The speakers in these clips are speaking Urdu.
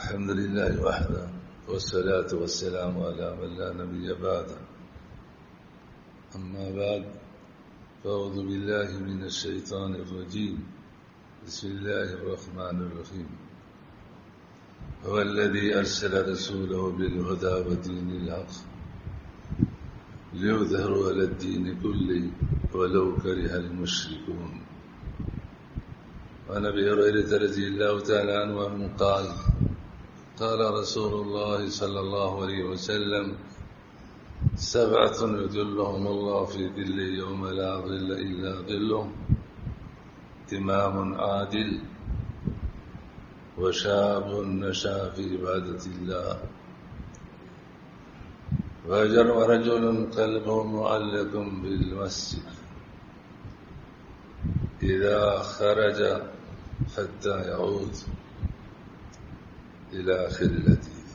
الحمد لله وحده والصلاة والسلام على من لا نبي بعده أما بعد فأعوذ بالله من الشيطان الرجيم بسم الله الرحمن الرحيم هو الذي أرسل رسوله بالهدى ودين الحق ليظهره على الدين كله ولو كره المشركون. وعن أبي هريرة رضي الله تعالى عنه قال قال رسول الله صلى الله عليه وسلم سبعة يظلهم الله في ظل يوم لا ظل إلا ظله إمام عادل وشاب نشأ في عبادة الله ورجل قلبه معلق بالمسجد إذا خرج حتى يعود إلى آخر الحديث.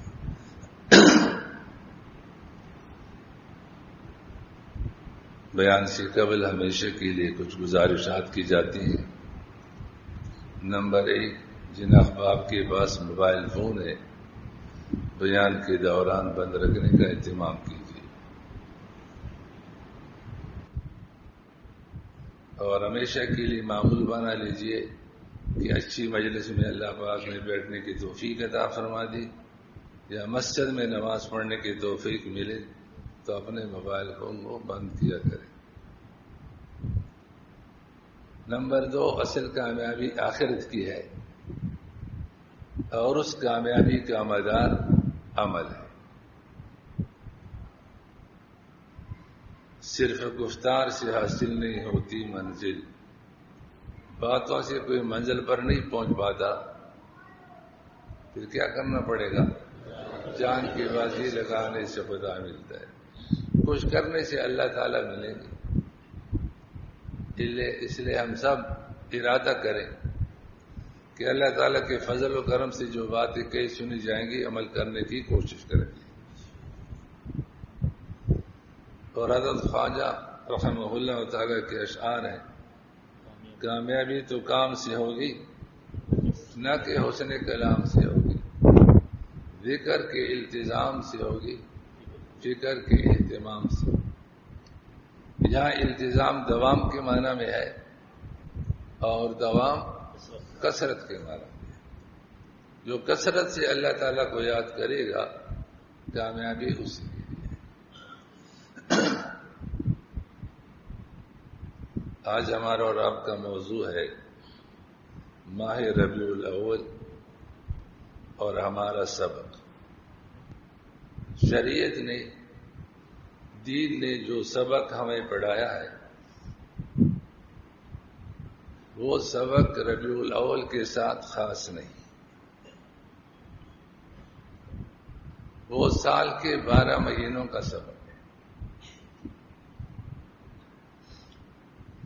بیان سے قبل ہمیشہ کے لیے کچھ گزارشات کی جاتی ہیں. نمبر 1، جن احباب کے پاس موبائل فون ہے بیان کے دوران بند رکھنے کا اہتمام کیجیے، اور ہمیشہ کے لیے معمول بنا لیجیے کہ اچھی مجلس میں اللہ پاک نے بیٹھنے کی توفیق عطا فرما دی یا مسجد میں نماز پڑھنے کی توفیق ملے تو اپنے موبائل فون کو بند کیا کریں. نمبر 2، اصل کامیابی آخرت کی ہے اور اس کامیابی کا مدار عمل ہے. صرف گفتار سے حاصل نہیں ہوتی منزل، باتوں سے کوئی منزل پر نہیں پہنچ پاتا. پھر کیا کرنا پڑے گا؟ جان کی بازی لگانے سے خدا ملتا ہے، کچھ کرنے سے اللہ تعالیٰ ملیں گے. اس لیے ہم سب ارادہ کریں کہ اللہ تعالیٰ کے فضل و کرم سے جو باتیں کہیں سنی جائیں گی عمل کرنے کی کوشش کریں گے. اور حضرت خواجہ رحمہ اللہ تعالیٰ کے اشعار ہیں، کامیابی تو کام سے ہوگی نہ کہ حسن کلام سے ہوگی، ذکر کے التزام سے ہوگی، فکر کے اہتمام سے. یہاں التزام دوام کے معنی میں ہے اور دوام کثرت کے معنی میں ہے. جو کثرت سے اللہ تعالیٰ کو یاد کرے گا کامیابی اسی کے لیے. آج ہمارا اور آپ کا موضوع ہے ماہ ربیع الاول اور ہمارا سبق. شریعت نے، دین نے جو سبق ہمیں پڑھایا ہے وہ سبق ربیع الاول کے ساتھ خاص نہیں، وہ سال کے 12 مہینوں کا سبق ہے.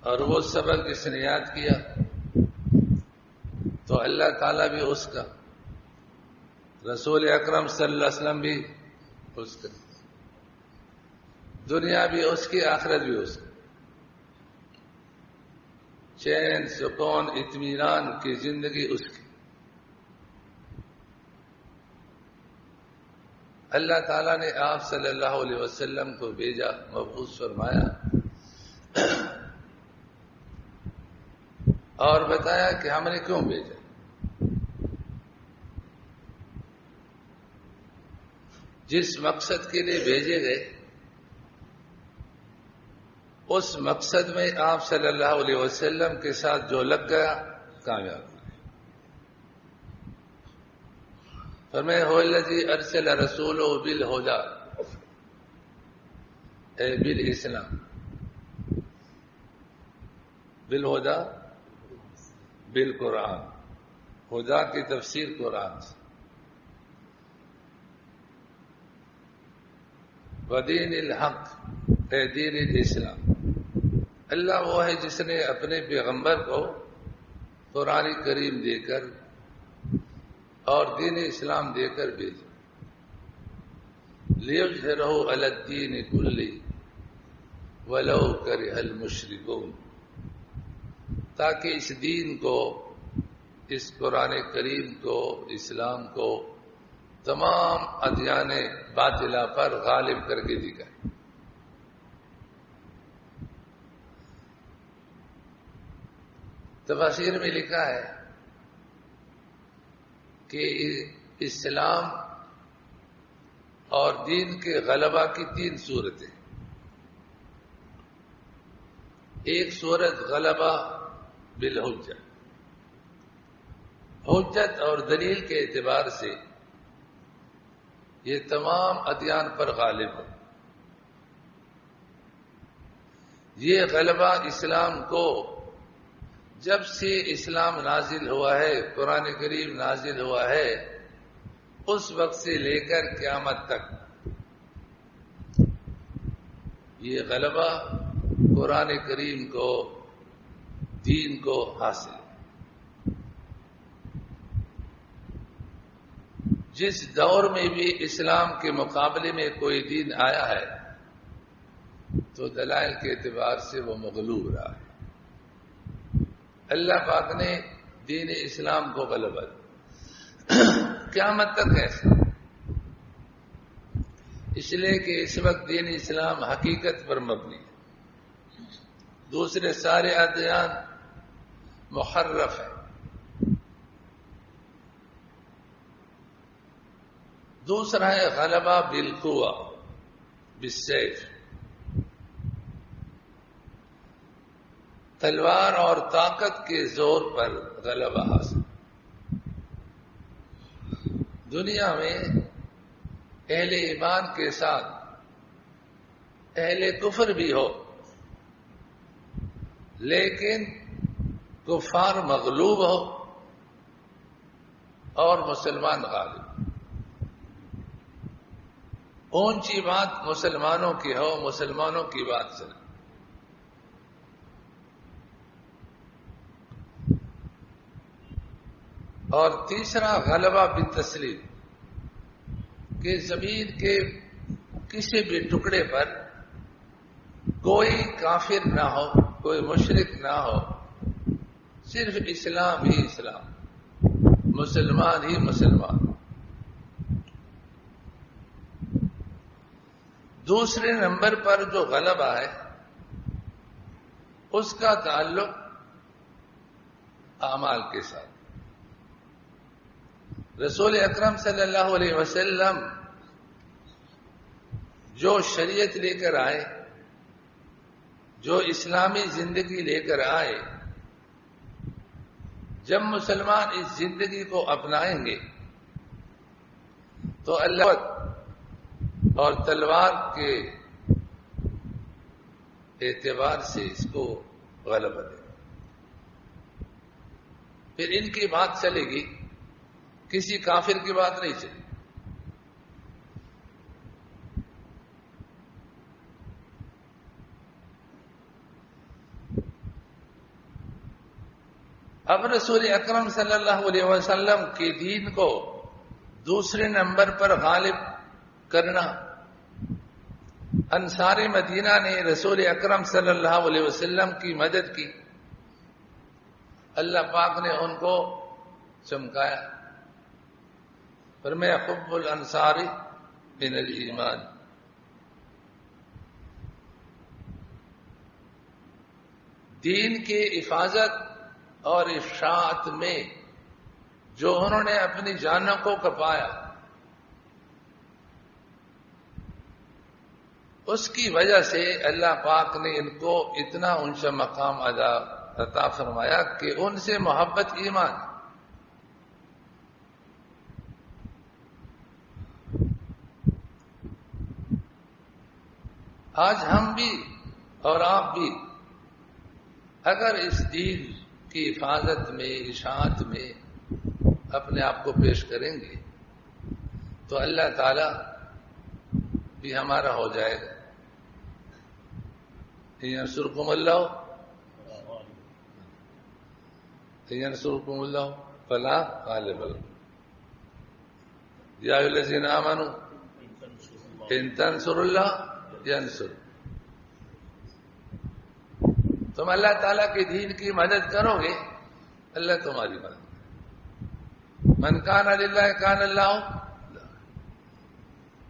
اور وہ سبق جس نے یاد کیا تو اللہ تعالیٰ بھی اس کا، رسول اکرم صلی اللہ علیہ وسلم بھی اس کا، دنیا بھی اس کی، آخرت بھی اس کی. چین، سکون، اطمینان کی زندگی اس کی. اللہ تعالیٰ نے آپ صلی اللہ علیہ وسلم کو بھیجا، مبعوث فرمایا اور بتایا کہ ہم نے کیوں بھیجا. جس مقصد کے لیے بھیجے گئے اس مقصد میں آپ صلی اللہ علیہ وسلم کے ساتھ جو لگ گیا کامیاب ہو گیا. فرمایا هو الذی ارسل رسولہ بالہدی، اے بالاسلام، بالہدی بالقرآن. ہدا کی تفسیر قرآن سے. ودین الحق، اے دین الاسلام. اللہ وہ ہے جس نے اپنے پیغمبر کو قرآن کریم دے کر اور دین اسلام دے کر بھیجا. لیظہرہ علی الدین کلہ ولو کرہ المشرکون، تاکہ اس دین کو، اس قرآن کریم کو، اسلام کو تمام ادیان باطلہ پر غالب کر کے دکھائے۔ تفاسیر میں لکھا ہے کہ اسلام اور دین کے غلبہ کی 3 صورتیں۔ ایک صورت غلبہ بالحجت، حجت اور دلیل کے اعتبار سے یہ تمام ادیان پر غالب ہے۔ یہ غلبہ اسلام کو جب سے اسلام نازل ہوا ہے، قرآن کریم نازل ہوا ہے، اس وقت سے لے کر قیامت تک یہ غلبہ قرآن کریم کو، دین کو حاصل ہے۔ جس دور میں بھی اسلام کے مقابلے میں کوئی دین آیا ہے تو دلائل کے اعتبار سے وہ مغلوب رہا ہے۔ اللہ پاک نے دین اسلام کو غلبہ دیا، قیامت تک ایسا، اس لیے کہ اس وقت دین اسلام حقیقت پر مبنی ہے، دوسرے سارے ادیان محرف ہیں۔ دوسرا ہے غلبہ بالقوہ، بالسیف، تلوار اور طاقت کے زور پر غلبہ حاصل۔ دنیا میں اہل ایمان کے ساتھ اہل کفر بھی ہو، لیکن کفار مغلوب ہو اور مسلمان غالب۔ اونچی بات مسلمانوں کی ہو، مسلمانوں کی بات چلے۔ اور تیسرا غلبہ بالتسلیم، کہ زمین کے کسی بھی ٹکڑے پر کوئی کافر نہ ہو، کوئی مشرک نہ ہو، صرف اسلام ہی اسلام، مسلمان ہی مسلمان۔ دوسرے نمبر پر جو غلبہ ہے اس کا تعلق اعمال کے ساتھ۔ رسول اکرم صلی اللہ علیہ وسلم جو شریعت لے کر آئے، جو اسلامی زندگی لے کر آئے، جب مسلمان اس زندگی کو اپنائیں گے تو اللہ اور تلوار کے اعتبار سے اس کو غلبہ دے، پھر ان کی بات چلے گی، کسی کافر کی بات نہیں چلی۔ اب رسول اکرم صلی اللہ علیہ وسلم کے دین کو دوسرے نمبر پر غالب کرنا، انصار مدینہ نے رسول اکرم صلی اللہ علیہ وسلم کی مدد کی، اللہ پاک نے ان کو چمکایا، فرمایا حب الانصار من الایمان۔ دین کی حفاظت اور افشاعت میں جو انہوں نے اپنی جانوں کو کپایا، اس کی وجہ سے اللہ پاک نے ان کو اتنا اونچا مقام عطا فرمایا کہ ان سے محبت ایمان۔ آج ہم بھی اور آپ بھی اگر اس دین کی حفاظت میں، اشاعت میں اپنے آپ کو پیش کریں گے تو اللہ تعالی بھی ہمارا ہو جائے گا۔ ینصرکم اللہ ینصرکم اللہ فلا غالب لکم یا ایھا الذین آمنوا ان تنصروا اللہ ینصر۔ تم اللہ تعالیٰ کے دین کی مدد کرو گے، اللہ تمہاری مدد کرے۔ من کان للہ کان اللہ،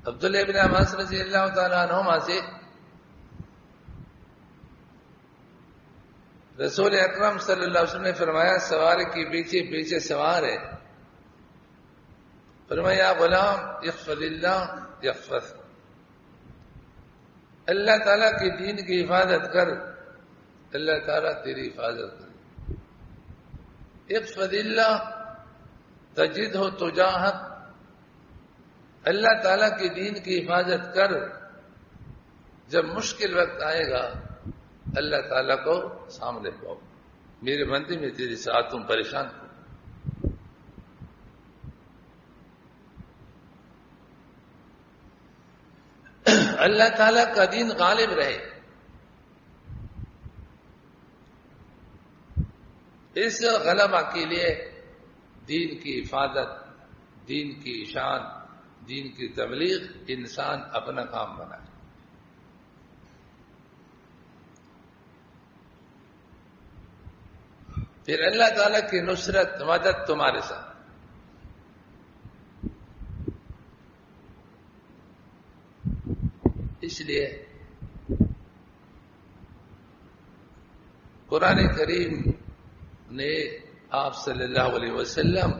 عبداللہ بن عباس رضی اللہ تعالیٰ عنہما سے رسول اکرم صلی اللہ علیہ وسلم نے فرمایا سوار کی پیچھے پیچھے سوار ہے، فرمایا غلام احفظ اللہ یحفظ، اللہ تعالیٰ کے دین کی حفاظت کر، اللہ تعالیٰ تیری حفاظت کر، احفظ اللہ تجدہ تجاہک، اللہ تعالیٰ کے دین کی حفاظت کر، جب مشکل وقت آئے گا اللہ تعالیٰ کو سامنے پاؤ، میرے بندے میں تیری ساتھ تم پریشان ہو۔ اللہ تعالیٰ کا دین غالب رہے، اس غلبہ کے لیے دین کی حفاظت، دین کی شان، دین کی تبلیغ انسان اپنا کام بنائے۔ پھر اللہ تعالیٰ کی نصرت مدد تمہارے ساتھ۔ اس لیے قرآن کریم نے آپ صلی اللہ علیہ وسلم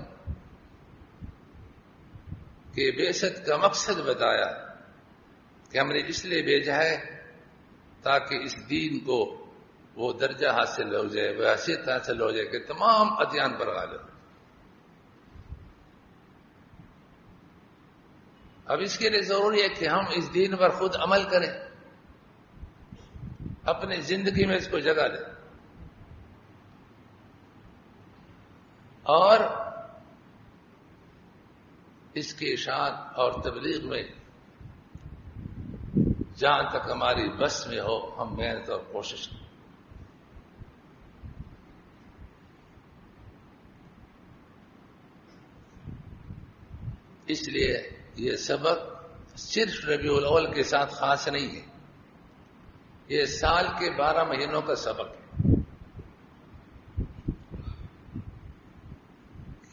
کے بعثت کا مقصد بتایا کہ ہم نے اس لیے بھیجا ہے تاکہ اس دین کو وہ درجہ حاصل ہو جائے، وہ حیثیت حاصل ہو جائے کہ تمام ادیان پر غالب۔ اب اس کے لیے ضروری ہے کہ ہم اس دین پر خود عمل کریں، اپنی زندگی میں اس کو جگہ دیں، اور اس کی اشاعت اور تبلیغ میں جہاں تک ہماری بس میں ہو ہم محنت اور کوشش کریں۔ اس لیے یہ سبق صرف ربیع الاول کے ساتھ خاص نہیں ہے، یہ سال کے 12 مہینوں کا سبق ہے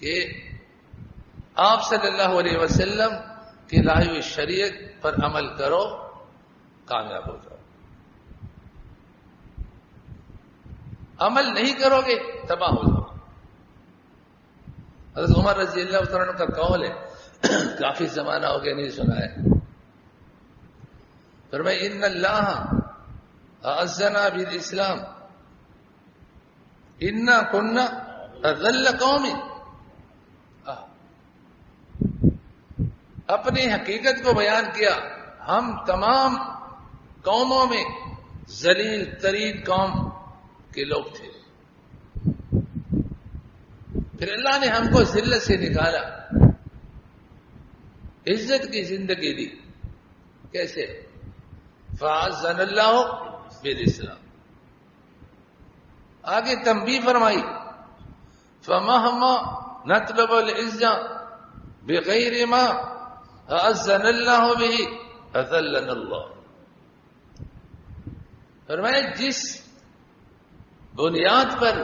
کہ آپ صلی اللہ علیہ وسلم کی لائی ہوئی شریعت پر عمل کرو، کامیاب ہو جاؤ، عمل نہیں کرو گے تباہ ہو جاؤ۔ حضرت عمر رضی اللہ عنہ کا قول ہے، کافی زمانہ ہو گیا نہیں سنا ہے، فرمایا ان اللہ اعزنا بالاسلام انا كنا اذل قوم، اپنی حقیقت کو بیان کیا، ہم تمام قوموں میں ذلیل ترین قوم کے لوگ تھے، پھر اللہ نے ہم کو ذلت سے نکالا، عزت کی زندگی دی۔ کیسے؟ فَأَعَزَّنَا اللَّهُ بِالْإِسْلَامِ۔ آگے تنبیہ فرمائی، فَمَهْمَا نَطْلُبُ الْعِزَّةَ بِغَيْرِ مَا أَعَزَّنَا اللَّهُ بِهِ أَذَلَّنَا اللَّهُ۔ فرمایا جس بنیاد پر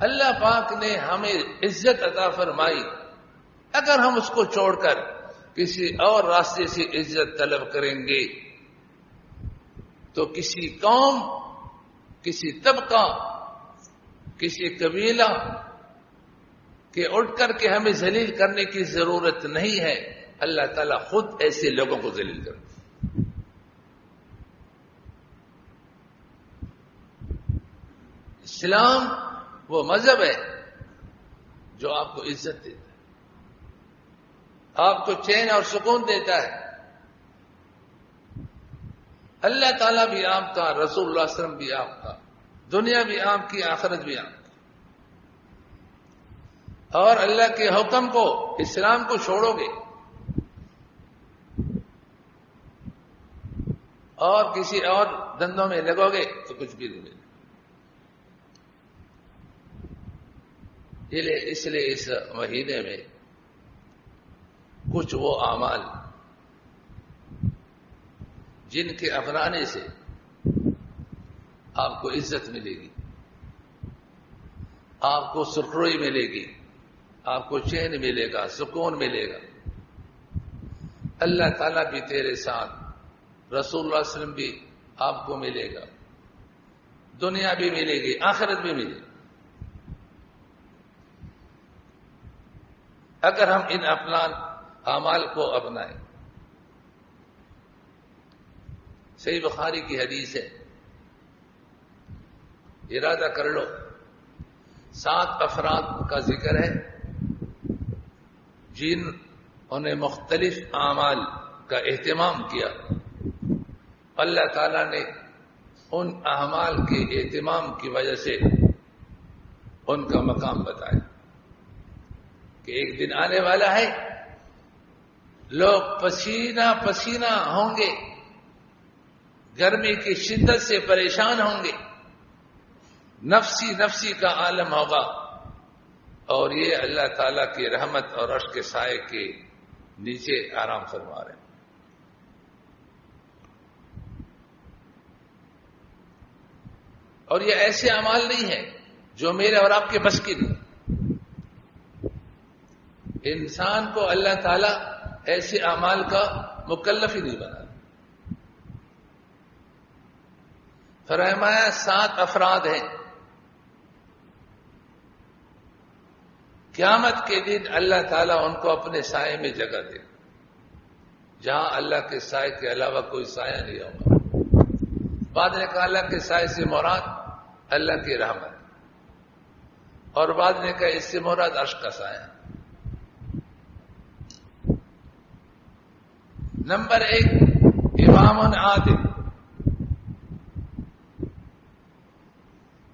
اللہ پاک نے ہمیں عزت عطا فرمائی، اگر ہم اس کو چھوڑ کر کسی اور راستے سے عزت طلب کریں گے تو کسی قوم، کسی طبقہ، کسی قبیلہ کہ اٹھ کر کے ہمیں ذلیل کرنے کی ضرورت نہیں ہے، اللہ تعالیٰ خود ایسے لوگوں کو ذلیل کرے۔ اسلام وہ مذہب ہے جو آپ کو عزت دیتا ہے، آپ کو چین اور سکون دیتا ہے، اللہ تعالیٰ بھی آپ کا، رسول اللہ صلی اللہ علیہ وسلم بھی آپ کا، دنیا بھی آپ کی، آخرت بھی آپ کی۔ اور اللہ کے حکم کو، اسلام کو چھوڑو گے اور کسی اور دندوں میں لگو گے تو کچھ بھی نہیں ملے۔ اس لیے اس مہینے میں کچھ وہ اعمال جن کے اپنانے سے آپ کو عزت ملے گی، آپ کو سرخروئی ملے گی، آپ کو چین ملے گا، سکون ملے گا، اللہ تعالیٰ بھی تیرے ساتھ، رسول اللہ علیہ وسلم بھی آپ کو ملے گا، دنیا بھی ملے گی، آخرت بھی ملے گی اگر ہم ان اعمال کو اپنائیں۔ صحیح بخاری کی حدیث ہے، ارادہ کر لو، 7 افراد کا ذکر ہے جنہوں نے مختلف اعمال کا اہتمام کیا، اللہ تعالیٰ نے ان اعمال کے اہتمام کی وجہ سے ان کا مقام بتایا کہ ایک دن آنے والا ہے لوگ پسینہ پسینہ ہوں گے، گرمی کی شدت سے پریشان ہوں گے، نفسی نفسی کا عالم ہوگا، اور یہ اللہ تعالیٰ کی رحمت اور عرش کے سائے کے نیچے آرام فرما رہے ہیں۔ اور یہ ایسے اعمال نہیں ہیں جو میرے اور آپ کے بس کی نہیں۔ انسان کو اللہ تعالیٰ ایسے اعمال کا مکلف ہی نہیں بنا۔ فرمایا 7 افراد ہیں، قیامت کے دن اللہ تعالیٰ ان کو اپنے سائے میں جگہ دے، جہاں اللہ کے سائے کے علاوہ کوئی سایہ نہیں ہوگا۔ بعد نے کہا اللہ کے سائے سے مراد اللہ کی رحمت، اور بعد نے کہا اس سے مراد عرش کا سایہ۔ نمبر 1 امام عادل،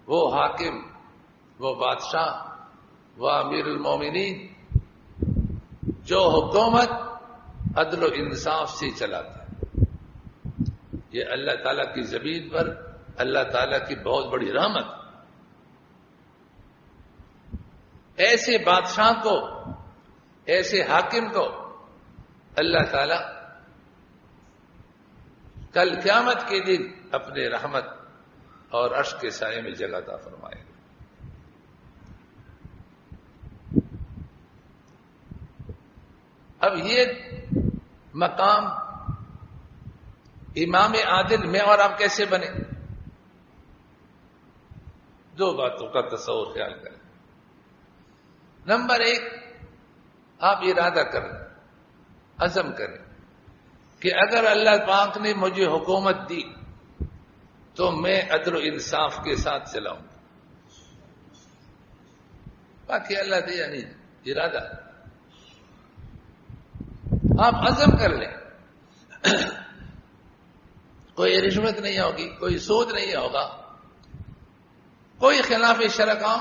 وہ حاکم، وہ بادشاہ، وہ امیر المومنین جو حکومت عدل و انصاف سے چلاتا ہے۔ یہ اللہ تعالیٰ کی زمین پر اللہ تعالیٰ کی بہت بڑی رحمت۔ ایسے بادشاہ کو، ایسے حاکم کو اللہ تعالیٰ کل قیامت کے دن اپنے رحمت اور عرش کے سائے میں جگہ عطا فرمائے گا۔ اب یہ مقام امام عادل میں اور آپ کیسے بنے؟ 2 باتوں کا تصور خیال کریں۔ نمبر 1، آپ ارادہ کریں، عزم کریں کہ اگر اللہ پاک نے مجھے حکومت دی تو میں عدل و انصاف کے ساتھ چلاؤں گا۔ باقی اللہ دے یا نہیں، ارادہ آپ عزم کر لیں۔ کوئی رشوت نہیں ہوگی، کوئی سود نہیں ہوگا، کوئی خلاف شرع کام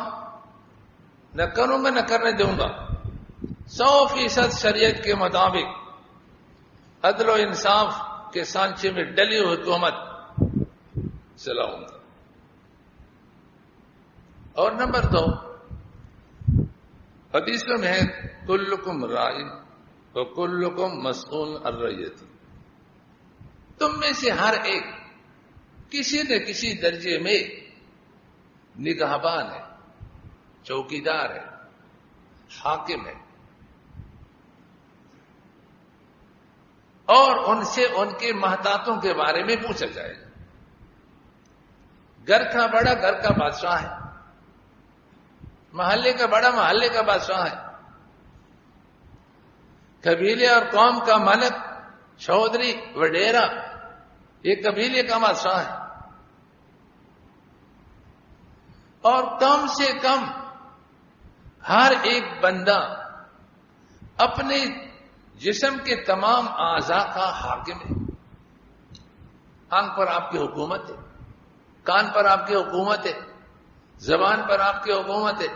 نہ کروں گا، نہ کرنے دوں گا، 100% شریعت کے مطابق عدل و انصاف کے سانچے میں ڈلی ہوئی حکومت چلاؤں گا۔ اور نمبر 2، حدیثوں میں ہے کلکم راعٍ وکلکم مسئول عن رعیتہ، تم میں سے ہر ایک کسی نہ کسی درجے میں نگہبان ہے، چوکیدار ہے، حاکم ہے، اور ان سے ان کے محتاطوں کے بارے میں پوچھا جائے گا۔ گھر کا بڑا گھر کا بادشاہ ہے، محلے کا بڑا محلے کا بادشاہ ہے، قبیلے اور قوم کا ملک، چودھری، وڈیرا، یہ قبیلے کا بادشاہ ہے، اور کم سے کم ہر ایک بندہ اپنے جسم کے تمام اعضاء کا حاکم ہے۔ آنکھ پر آپ کی حکومت ہے، کان پر آپ کی حکومت ہے، زبان پر آپ کی حکومت ہے،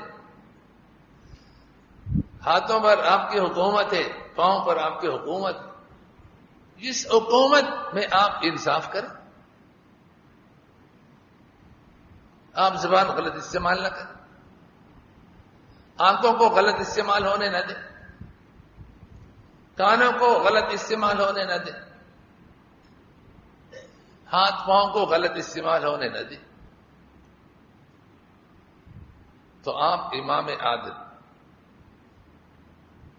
ہاتھوں پر آپ کی حکومت ہے، پاؤں پر آپ کی حکومت ہے۔ جس حکومت میں آپ انصاف کریں، آپ زبان غلط استعمال نہ کریں، آنکھوں کو غلط استعمال ہونے نہ دیں، کانوں کو غلط استعمال ہونے نہ دیں، ہاتھ پاؤں کو غلط استعمال ہونے نہ دیں۔ تو آپ امام عادل،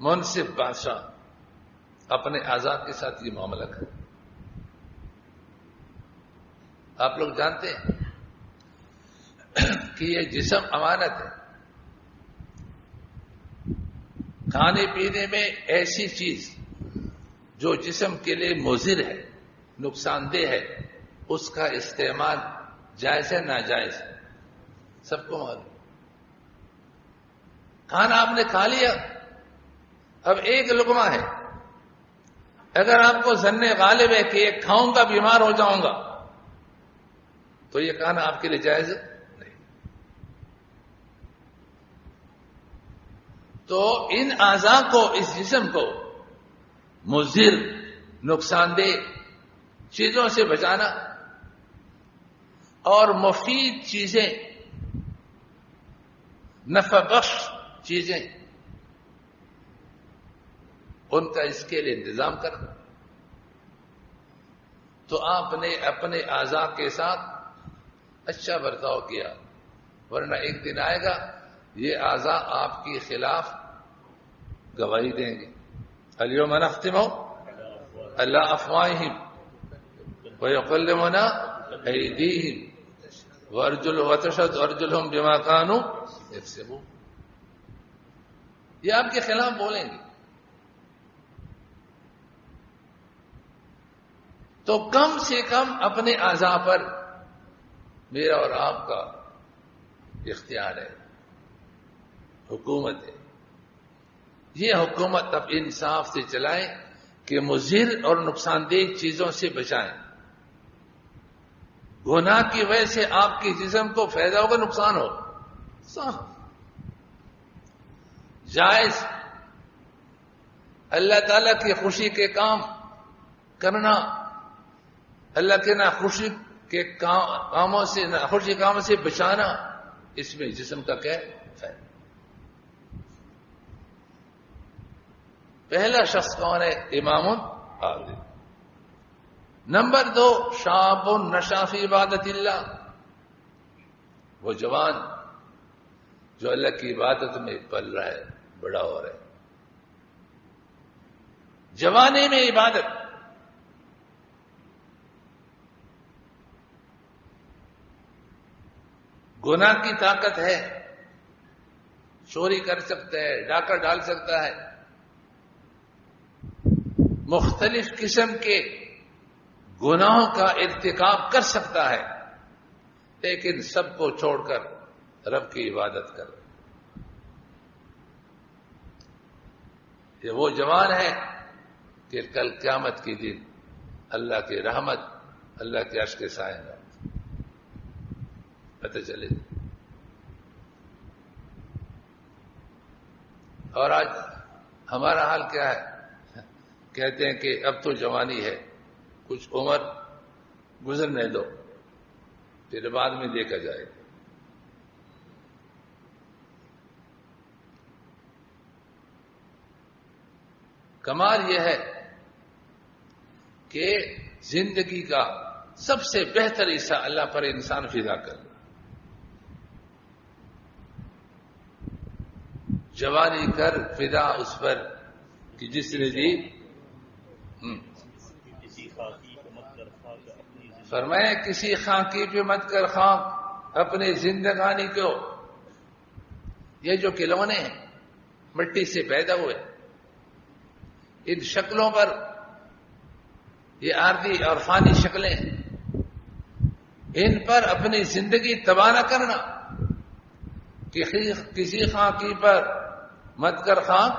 منصف بادشاہ، اپنے اعضاء کے ساتھ یہ معاملہ کریں. آپ لوگ جانتے ہیں کہ یہ جسم امانت ہے. کھانے پینے میں ایسی چیز جو جسم کے لیے مضر ہے، نقصان دہ ہے، اس کا استعمال جائز ہے ناجائز ہے، سب کو معلوم. کھانا آپ نے کھا لیا، اب ایک لقمہ ہے، اگر آپ کو ظن غالب ہے کہ یہ کھاؤں گا بیمار ہو جاؤں گا، تو یہ کھانا آپ کے لیے جائز ہے نہیں. تو ان اعضاء کو، اس جسم کو مضر، نقصان دہ چیزوں سے بچانا اور مفید چیزیں، نفع بخش چیزیں، ان کا اس کے لیے انتظام کرنا. تو آپ نے اپنے اعضاء کے ساتھ اچھا برتاؤ کیا، ورنہ ایک دن آئے گا یہ اعضاء آپ کے خلاف گواہی دیں گے. الیوم نختم علی افواہہم ویکلمنا ایدیہم وتشہد ارجلہم بما کانوا یکسبون. یہ آپ کے خلاف بولیں گے. تو کم سے کم اپنے اعضاء پر میرا اور آپ کا اختیار ہے، حکومت ہے. یہ حکومت اب انصاف سے چلائیں کہ مضر اور نقصان دہ چیزوں سے بچائیں. گناہ کی وجہ سے آپ کے جسم کو فائدہ ہوگا، نقصان ہوگا. جائز اللہ تعالیٰ کی خوشی کے کام کرنا، اللہ کے ناخوشی کے کاموں سے، ناخوشی کاموں سے بچانا، اس میں جسم کا کیا ہے؟ پہلا شخص کون ہے؟ امام عادل. نمبر 2 شاب نشا فی عبادت اللہ، وہ جوان جو اللہ کی عبادت میں پل رہا ہے، بڑا ہو رہا ہے. جوانے میں عبادت. گناہ کی طاقت ہے، چوری کر سکتا ہے، ڈاکہ ڈال سکتا ہے، مختلف قسم کے گناہوں کا ارتکاب کر سکتا ہے، لیکن سب کو چھوڑ کر رب کی عبادت کر. یہ وہ جوان ہے کہ کل قیامت کے دن اللہ کی رحمت، اللہ کے عرش کے سائے میں پتہ چلے. اور آج ہمارا حال کیا ہے؟ کہتے ہیں کہ اب تو جوانی ہے، کچھ عمر گزرنے دو، پھر بعد میں دیکھا جائے گا. کمال یہ ہے کہ زندگی کا سب سے بہتر حصہ اللہ پر انسان فدا کر لے. جوانی کر فدا اس پر کہ جس نے دی. فرمایا کسی خاکی پہ مت کر خاک اپنے زندگانی کو. یہ جو کھلونے ہیں مٹی سے پیدا ہوئے، ان شکلوں پر، یہ عارضی اور فانی شکلیں، ان پر اپنی زندگی تباہ نہ کرنا. کہ کسی خاکی پر مت کر خاک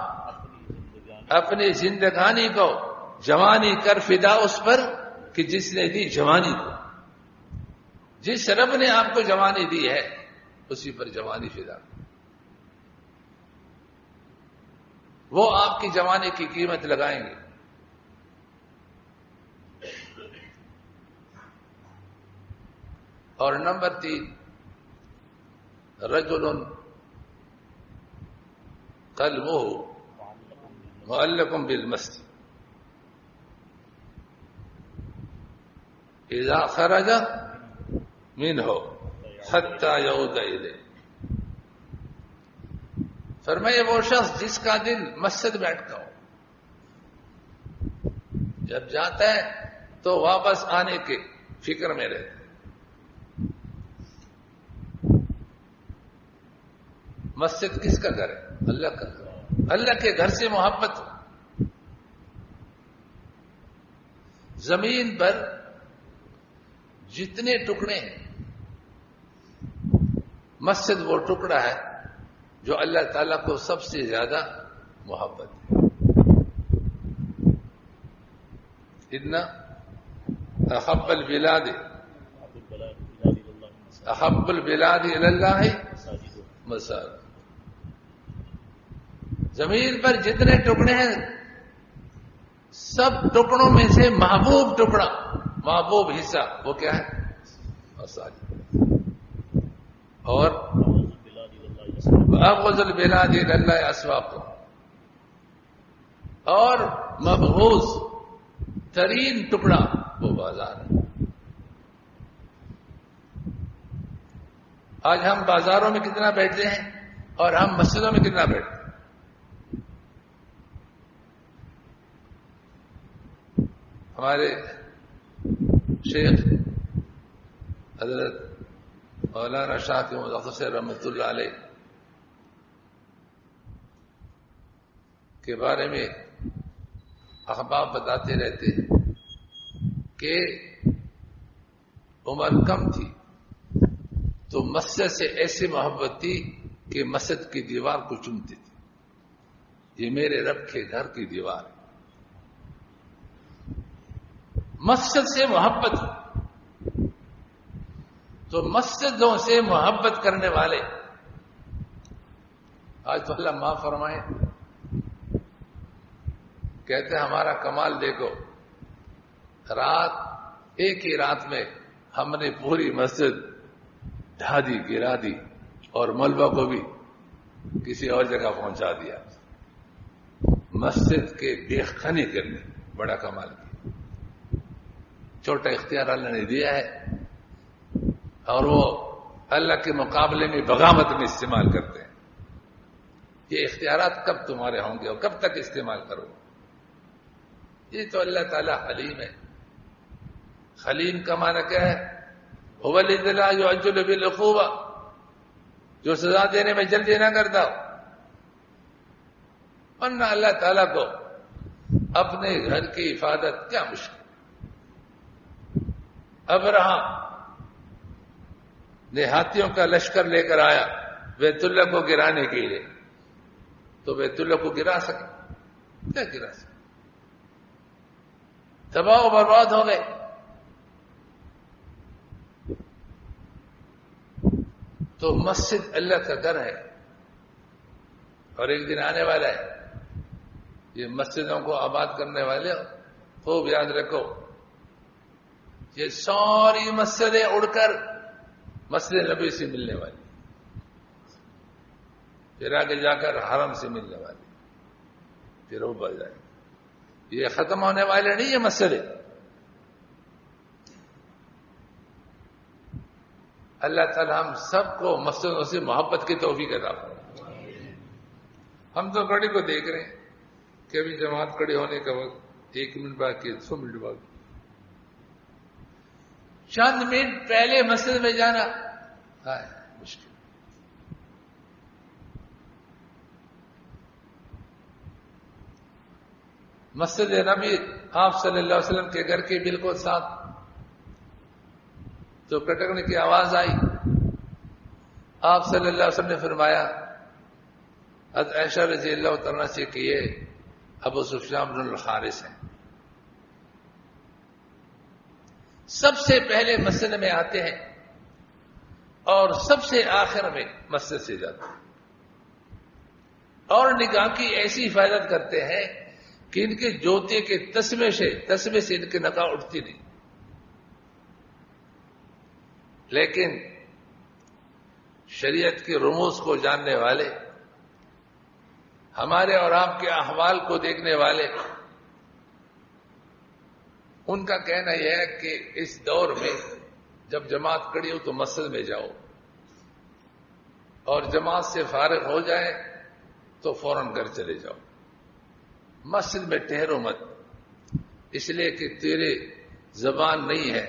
اپنی زندگانی کو، جوانی کر فدا اس پر کہ جس نے دی جوانی کو. جس رب نے آپ کو جوانی دی ہے اسی پر جوانی فدا. وہ آپ کی جوانی کی قیمت لگائیں گے. اور نمبر 3 رجل قلبه معلق بالمسجد اذا خرج منه حتى يعود اليه. فرمایا وہ شخص جس کا دل مسجد میں اٹکا ہو، جب جاتا ہے تو واپس آنے کے فکر میں رہتا ہے. مسجد کس کا گھر ہے؟ اللہ کا گھر. اللہ کے گھر سے محبت. زمین پر جتنے ٹکڑے ہیں مسجد وہ ٹکڑا ہے جو اللہ تعالیٰ کو سب سے زیادہ محبت ہے. اتنا احب البلاد الی اللہ مساجد. زمین پر جتنے ٹکڑے ہیں سب ٹکڑوں میں سے محبوب ٹکڑا، محبوب حصہ وہ کیا ہے؟ مساجد. اور ابغض البلاد الی اللہ اسواق، اور مبغوض ترین ٹکڑا وہ بازار ہے. آج ہم بازاروں میں کتنا بیٹھتے ہیں اور ہم مسجدوں میں کتنا بیٹھتے ہیں. ہمارے شیخ حضرت مولانا شاہ کے مظفر رحمۃ اللہ علیہ کے بارے میں احباب بتاتے رہتے ہیں کہ عمر کم تھی تو مسجد سے ایسی محبت تھی کہ مسجد کی دیوار کو چومتی تھی. یہ میرے رب کے گھر کی دیوار ہے. مسجد سے محبت. تو مسجدوں سے محبت کرنے والے آج تو اللہ معاف فرمائے کہتے ہیں ہمارا کمال دیکھو، ایک ہی رات میں ہم نے پوری مسجد ڈھا دی، گرا دی، اور ملبہ کو بھی کسی اور جگہ پہنچا دیا. مسجد کے بے خنی کرنے بڑا کمال کیا. چھوٹا اختیار اللہ نے دیا ہے اور وہ اللہ کے مقابلے میں بغاوت میں استعمال کرتے ہیں. یہ اختیارات کب تمہارے ہوں گے اور کب تک استعمال کرو؟ یہ تو اللہ تعالیٰ حلیم ہے. حلیم کا معنی کیا ہے؟ هو الذی لا يعجل بالعقوبہ، جو سزا دینے میں جلدی نہ کرتا ہو. ورنہ اللہ تعالیٰ کو اپنے گھر کی حفاظت کیا مشکل. ابرہا دیہاتیوں کا لشکر لے کر آیا بیت اللہ کو گرانے کے لیے، تو بیت اللہ کو گرا سکے؟ کیا گرا سکے؟ تباہ و برباد ہو گئے. تو مسجد اللہ کا گھر ہے اور ایک دن آنے والا ہے. یہ مسجدوں کو آباد کرنے والے خوب یاد رکھو، یہ ساری مسجدیں اڑ کر مسجد نبی سے ملنے والی، پھر آگے جا کر حرم سے ملنے والی، پھر وہ بڑھ جائے. یہ ختم ہونے والے نہیں یہ مسجدیں. اللہ تعالی ہم سب کو مسجدوں سے محبت کی توفیق عطا فرمائے. ہم تو کڑی کو دیکھ رہے ہیں کہ ابھی جماعت کڑی ہونے کا وقت 1 منٹ باقی، 100 منٹ باقی. چند منٹ پہلے مسجد میں جانا مشکل. مسجد نبی آپ صلی اللہ علیہ وسلم کے گھر کے بالکل ساتھ. تو کٹکنے کی آواز آئی. آپ صلی اللہ علیہ وسلم نے فرمایا حضرت عائشہ رضی اللہ تعالیٰ سے کہ یہ ابو سفیان بن الحارث ہیں. سب سے پہلے مسجد میں آتے ہیں اور سب سے آخر میں مسجد سے جاتے ہیں، اور نگاہ کی ایسی حفاظت کرتے ہیں کہ ان کے جوتے کے تسمے سے ان کی نگاہ اٹھتی نہیں. لیکن شریعت کے رموز کو جاننے والے، ہمارے اور آپ کے احوال کو دیکھنے والے، ان کا کہنا یہ ہے کہ اس دور میں جب جماعت کھڑی ہو تو مسجد میں جاؤ، اور جماعت سے فارغ ہو جائے تو فوراً گھر چلے جاؤ. مسجد میں ٹھہرو مت. اس لیے کہ تیرے زبان نہیں ہے،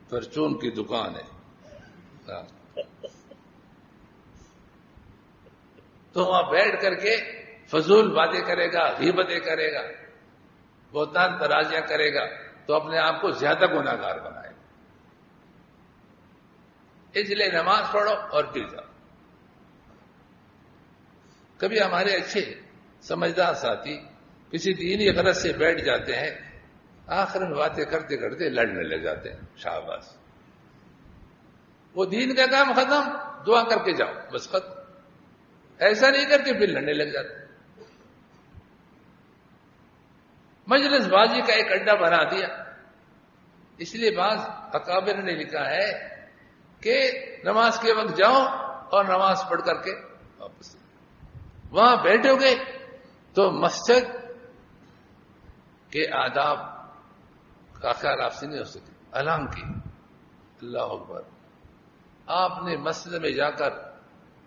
پرچون کی دکان ہے. تو وہاں بیٹھ کر کے فضول باتیں کرے گا، غیبتیں کرے گا، بہتان ترازیاں کرے گا، تو اپنے آپ کو زیادہ گناہ گار بنائے گا. اس لیے نماز پڑھو اور پھر جاؤ. کبھی ہمارے اچھے سمجھدار ساتھی کسی دینی غرض سے بیٹھ جاتے ہیں، آخر میں باتیں کرتے کرتے لڑنے لگ جاتے ہیں. شاباش، وہ دین کا کام ختم، دعا کر کے جاؤ، بس ختم. ایسا نہیں کر کے پھر لڑنے لگ جاتے. مجلس بازی کا ایک اڈا بنا دیا. اس لیے بعض اکابر نے لکھا ہے کہ نماز کے وقت جاؤ اور نماز پڑھ کر کے واپس. وہاں بیٹھو گے تو مسجد کے آداب کا خیال آپ سے نہیں ہو سکے. حالانکہ اللہ اکبر، آپ نے مسجد میں جا کر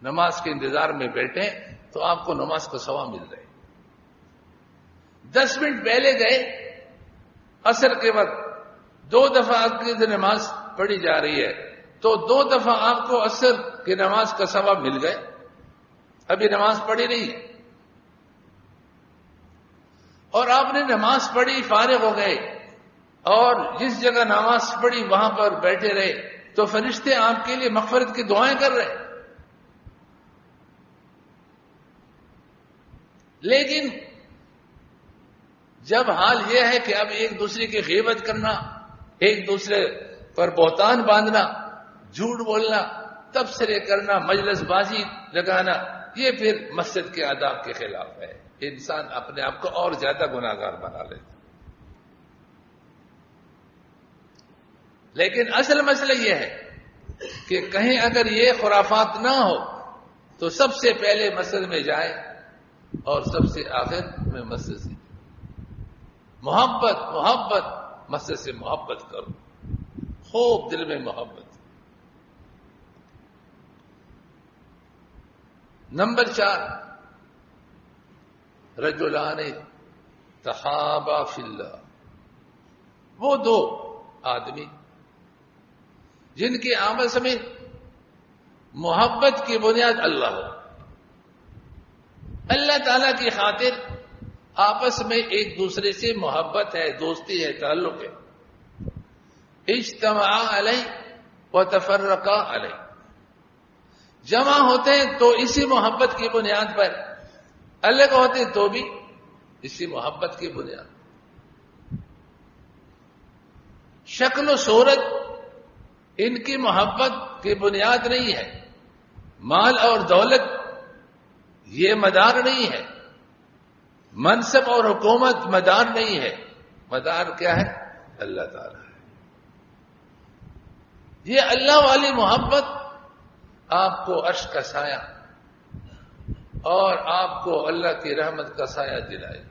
نماز کے انتظار میں بیٹھے تو آپ کو نماز کا ثواب مل رہا ہے. 10 منٹ پہلے گئے، عصر کے وقت 2 دفعہ آپ کی نماز پڑھی جا رہی ہے تو 2 دفعہ آپ کو عصر کی نماز کا ثواب مل گئے. ابھی نماز پڑھی نہیں ہے اور آپ نے نماز پڑھی، فارغ ہو گئے اور جس جگہ نماز پڑھی وہاں پر بیٹھے رہے تو فرشتے آپ کے لیے مغفرت کی دعائیں کر رہے. لیکن جب حال یہ ہے کہ اب ایک دوسرے کی غیبت کرنا، ایک دوسرے پر بہتان باندھنا، جھوٹ بولنا، تبصرے کرنا، مجلس بازی لگانا، یہ پھر مسجد کے آداب کے خلاف ہے. انسان اپنے آپ کو اور زیادہ گناہ گار بنا لیتا. لیکن اصل مسئلہ یہ ہے کہ کہیں اگر یہ خرافات نہ ہو تو سب سے پہلے مسجد میں جائے اور سب سے آخر میں مسجد سے محبت مسجد سے محبت کرو، خوب دل میں محبت. نمبر 4، رجلان تحابا فی اللہ، وہ 2 آدمی جن کی آپس میں محبت کی بنیاد اللہ ہو. اللہ تعالی کی خاطر آپس میں ایک دوسرے سے محبت ہے، دوستی ہے، تعلق ہے. اجتمعا علیہ وتفرقا علیہ، جمع ہوتے ہیں تو اسی محبت کی بنیاد پر، الگ ہوتے تو بھی اسی محبت کی بنیاد. شکل و صورت ان کی محبت کی بنیاد نہیں ہے، مال اور دولت یہ مدار نہیں ہے، منصب اور حکومت مدار نہیں ہے. مدار کیا ہے؟ اللہ تعالی ہے. یہ اللہ والی محبت آپ کو عرش کا سایہ اور آپ کو اللہ کی رحمت کا سایہ دلائے.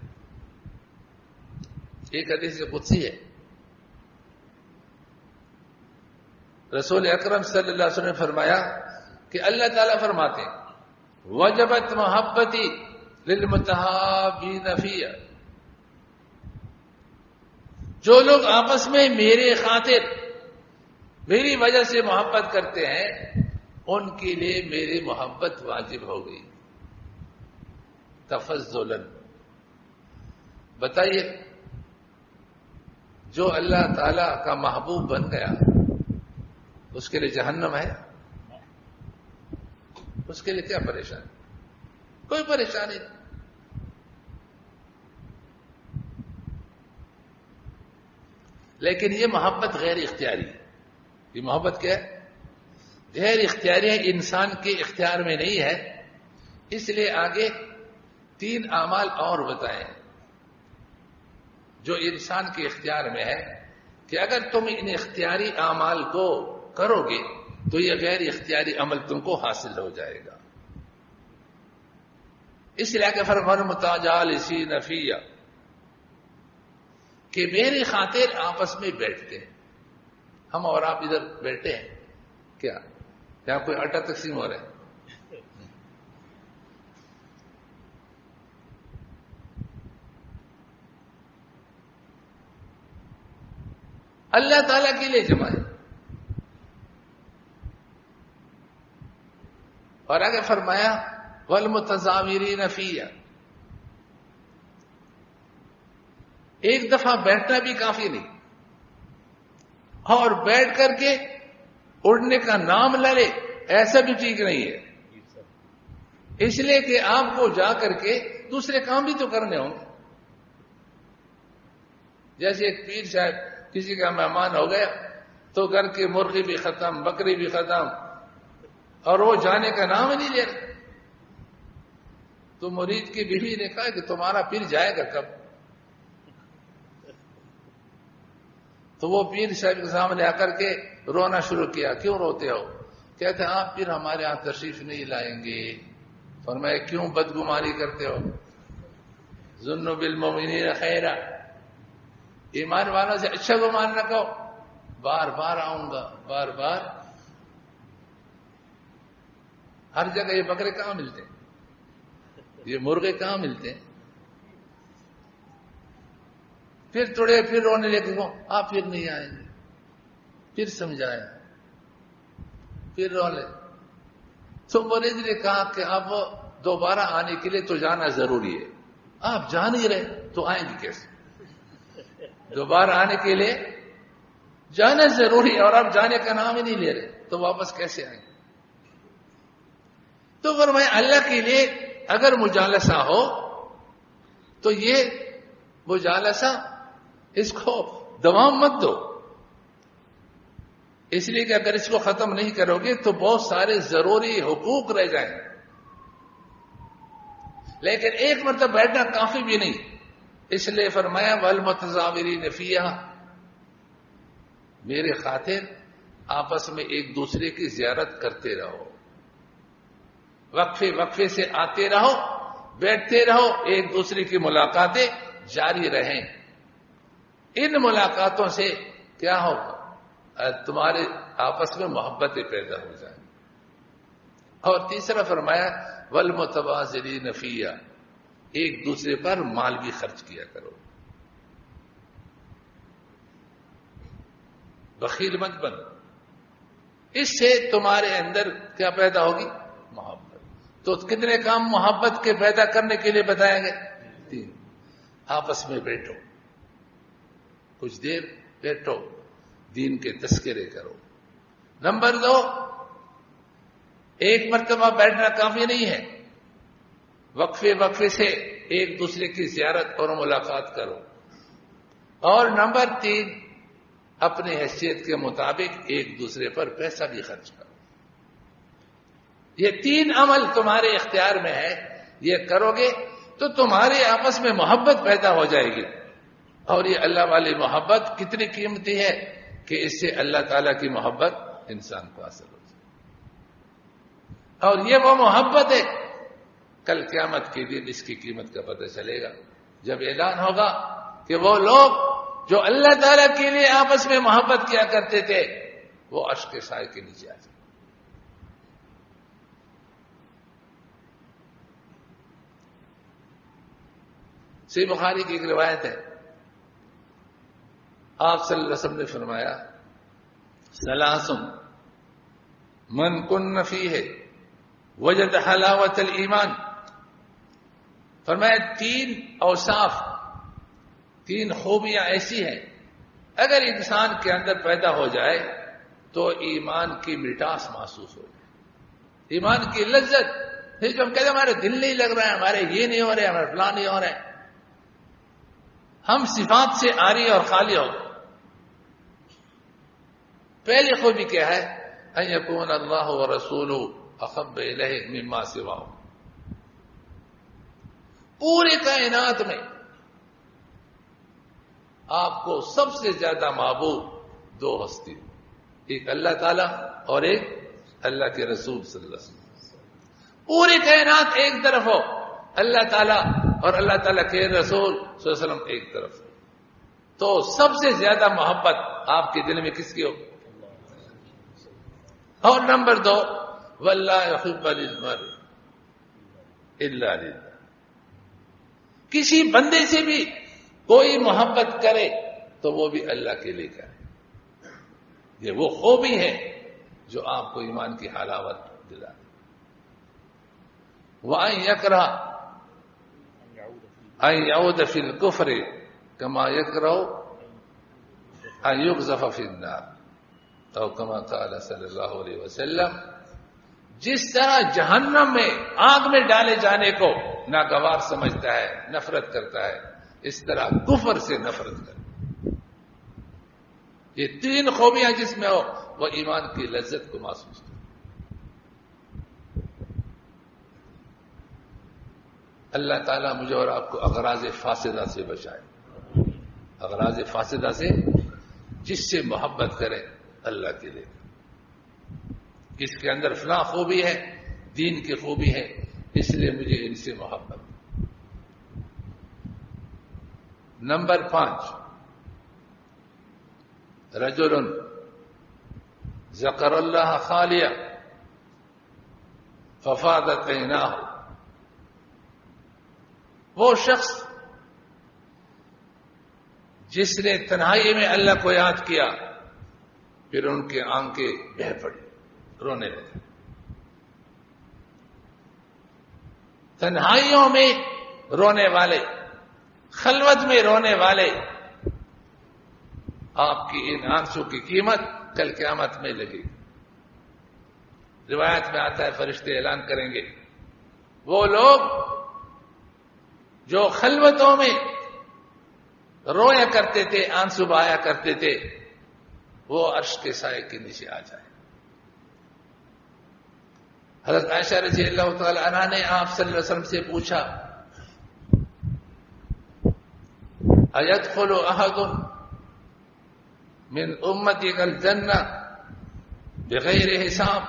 ایک حدیث قدسی ہے، رسول اکرم صلی اللہ علیہ وسلم نے فرمایا کہ اللہ تعالیٰ فرماتے ہیں وجبت محبتی للمتحابین فی، جو لوگ آپس میں میرے خاطر میری وجہ سے محبت کرتے ہیں ان کے لیے میری محبت واجب ہو گئی. تفضلا، بتائیے جو اللہ تعالی کا محبوب بن گیا اس کے لیے جہنم ہے؟ اس کے لیے کیا پریشانی؟ کوئی پریشانی نہیں. لیکن یہ محبت غیر اختیاری ہے. یہ محبت کیا ہے؟ غیر اختیاری ہے، انسان کے اختیار میں نہیں ہے. اس لیے آگے 3 اعمال اور بتائیں جو انسان کے اختیار میں ہے کہ اگر تم ان اختیاری اعمال کو کرو گے تو یہ غیر اختیاری عمل تم کو حاصل ہو جائے گا. اس لیے کہ فرمان متجالسین فی، کہ میری خاطر آپس میں بیٹھتے ہیں. ہم اور آپ ادھر بیٹھے ہیں کیا؟ یہاں کوئی آٹا تقسیم ہو رہا ہے؟ اللہ تعالیٰ کے لیے جمائیں. اور آگے فرمایا والمتزاورین فیہ، ایک دفعہ بیٹھنا بھی کافی نہیں، اور بیٹھ کر کے اڑنے کا نام لے لے ایسا بھی ٹھیک نہیں ہے. اس لیے کہ آپ کو جا کر کے دوسرے کام بھی تو کرنے ہوں گے. جیسے ایک پیر صاحب کسی کا مہمان ہو گیا تو گھر کی مرغی بھی ختم، بکری بھی ختم، اور وہ جانے کا نام ہی نہیں لے رہے. تو مرید کی بیوی نے کہا کہ تمہارا پیر جائے گا کب؟ تو وہ پیر صاحب کے سامنے آ کر کے رونا شروع کیا. کیوں روتے ہو؟ کہتے ہیں آپ پھر ہمارے یہاں تشریف نہیں لائیں گے. فرمایا کیوں بدگمانی کرتے ہو؟ ظنوا بالمؤمنین خیرا، ایمان والوں سے اچھا گمان رکھو. بار بار آؤں گا، بار بار. ہر جگہ یہ بکرے کہاں ملتے ہیں، یہ مرغے کہاں ملتے ہیں؟ پھر تھوڑے پھر رونے لگے گا، آپ پھر نہیں آئیں گے. پھر سمجھائے، پھر رونے. تو مرید نے کہا کہ اب دوبارہ آنے کے لیے تو جانا ضروری ہے. آپ جا نہیں رہے تو آئیں گے کیسے؟ دوبارہ آنے کے لیے جانا ضروری ہے اور آپ جانے کا نام ہی نہیں لے رہے تو واپس کیسے آئیں گے؟ تو فرمایا اللہ کے لیے اگر مجالسہ ہو تو یہ مجالسہ اس کو دوام مت دو. اس لیے کہ اگر اس کو ختم نہیں کرو گے تو بہت سارے ضروری حقوق رہ جائیں گے. لیکن ایک مرتبہ بیٹھنا کافی بھی نہیں. اس لیے فرمایا والمتزاورین فیہ، میرے خاطر آپس میں ایک دوسرے کی زیارت کرتے رہو، وقفے وقفے سے آتے رہو، بیٹھتے رہو، ایک دوسرے کی ملاقاتیں جاری رہیں. ان ملاقاتوں سے کیا ہوگا؟ تمہارے آپس میں محبتیں پیدا ہو جائیں. اور تیسرا فرمایا والمتبادلین فیہ، ایک دوسرے پر مال بھی خرچ کیا کرو، بخیل مت بنو. اس سے تمہارے اندر کیا پیدا ہوگی؟ محبت. تو کتنے کام محبت کے پیدا کرنے کے لیے بتائیں گے؟ 3. آپس میں بیٹھو، کچھ دیر بیٹھو، دین کے تذکرے کرو. نمبر 2، ایک مرتبہ بیٹھنا کافی نہیں ہے، وقفے وقفے سے ایک دوسرے کی زیارت اور ملاقات کرو. اور نمبر 3، اپنے حیثیت کے مطابق ایک دوسرے پر پیسہ بھی خرچ کرو. یہ 3 عمل تمہارے اختیار میں ہے، یہ کرو گے تو تمہارے آپس میں محبت پیدا ہو جائے گی. اور یہ اللہ والی محبت کتنی قیمتی ہے کہ اس سے اللہ تعالیٰ کی محبت انسان کو حاصل ہو جائے. اور یہ وہ محبت ہے کل قیامت کے دن اس کی قیمت کا پتہ چلے گا جب اعلان ہوگا کہ وہ لوگ جو اللہ تعالیٰ کے لیے آپس میں محبت کیا کرتے تھے وہ عرش کے سائے کے نیچے آ جائیں. صحیح بخاری کی ایک روایت ہے، آپ صلی اللہ علیہ وسلم نے فرمایا ثلاث من کن فیہ وجد حلاوت الایمان. فرمایا 3 اوصاف، 3 خوبیاں ایسی ہیں اگر انسان کے اندر پیدا ہو جائے تو ایمان کی مٹاس محسوس ہو جائے، ایمان کی لذت. پھر ہم کہتے ہیں ہمارے دل نہیں لگ رہا ہے، ہمارے یہ نہیں ہو رہے، ہمارے فلاں نہیں ہو رہے، ہم صفات سے عاری اور خالی ہو گئے. پہلی خوبی کیا ہے؟ ان یکون اللہ ورسولہ احب الیہ مما سواہ. پورے کائنات میں آپ کو سب سے زیادہ محبوب 2 ہستی، ایک اللہ تعالیٰ اور ایک اللہ کے رسول صلی اللہ علیہ وسلم. پوری کائنات ایک طرف ہو، اللہ تعالیٰ اور اللہ تعالیٰ کے رسول صلی اللہ علیہ وسلم ایک طرف ہو، تو سب سے زیادہ محبت آپ کے دل میں کس کی ہو؟ اور نمبر 2، واللہ یحب للمرء الا للہ. کسی بندے سے بھی کوئی محبت کرے تو وہ بھی اللہ کے لیے کرے. یہ وہ خوبی ہے جو آپ کو ایمان کی حلاوت دلاتی. وَأَن يَكْرَهَ أَن يَعُودَ فِي الْكُفْرِ كَمَا يَكْرَهُ أَن يُقْذَفَ فِي النَّارِ أو كما قال صلی اللہ علیہ وسلم. جس طرح جہنم میں آگ میں ڈالے جانے کو ناگوار سمجھتا ہے، نفرت کرتا ہے، اس طرح کفر سے نفرت کرتا ہے. یہ تین خوبیاں جس میں ہو وہ ایمان کی لذت کو محسوس کرے. اللہ تعالیٰ مجھے اور آپ کو اغراض فاسدہ سے بچائے. اغراض فاسدہ سے جس سے محبت کرے اللہ کے لیے. اس کے اندر فلاں خوبی ہے، دین کی خوبی ہے، اس لیے مجھے ان سے محبت. نمبر 5، رجل ذکر اللہ خالیہ ففاضت عیناہ. وہ شخص جس نے تنہائی میں اللہ کو یاد کیا پھر ان کی آنکھیں بہہ پڑی، رونے لگے. تنہائیوں میں رونے والے، خلوت میں رونے والے، آپ کی ان آنسوں کی قیمت کل قیامت میں لگے گی. روایت میں آتا ہے فرشتے اعلان کریں گے وہ لوگ جو خلوتوں میں رویا کرتے تھے، آنسو بہایا کرتے تھے، وہ عرش کے سائے کے نیچے آ جائے. حضرت عائشہ رضی اللہ تعالی عنہا نے آپ صلی اللہ علیہ وسلم سے پوچھا اَيَدْخُلُ أَحَدٌ مِّنْ أُمَّتِكَ الْجَنَّةَ بِغَيْرِ حساب.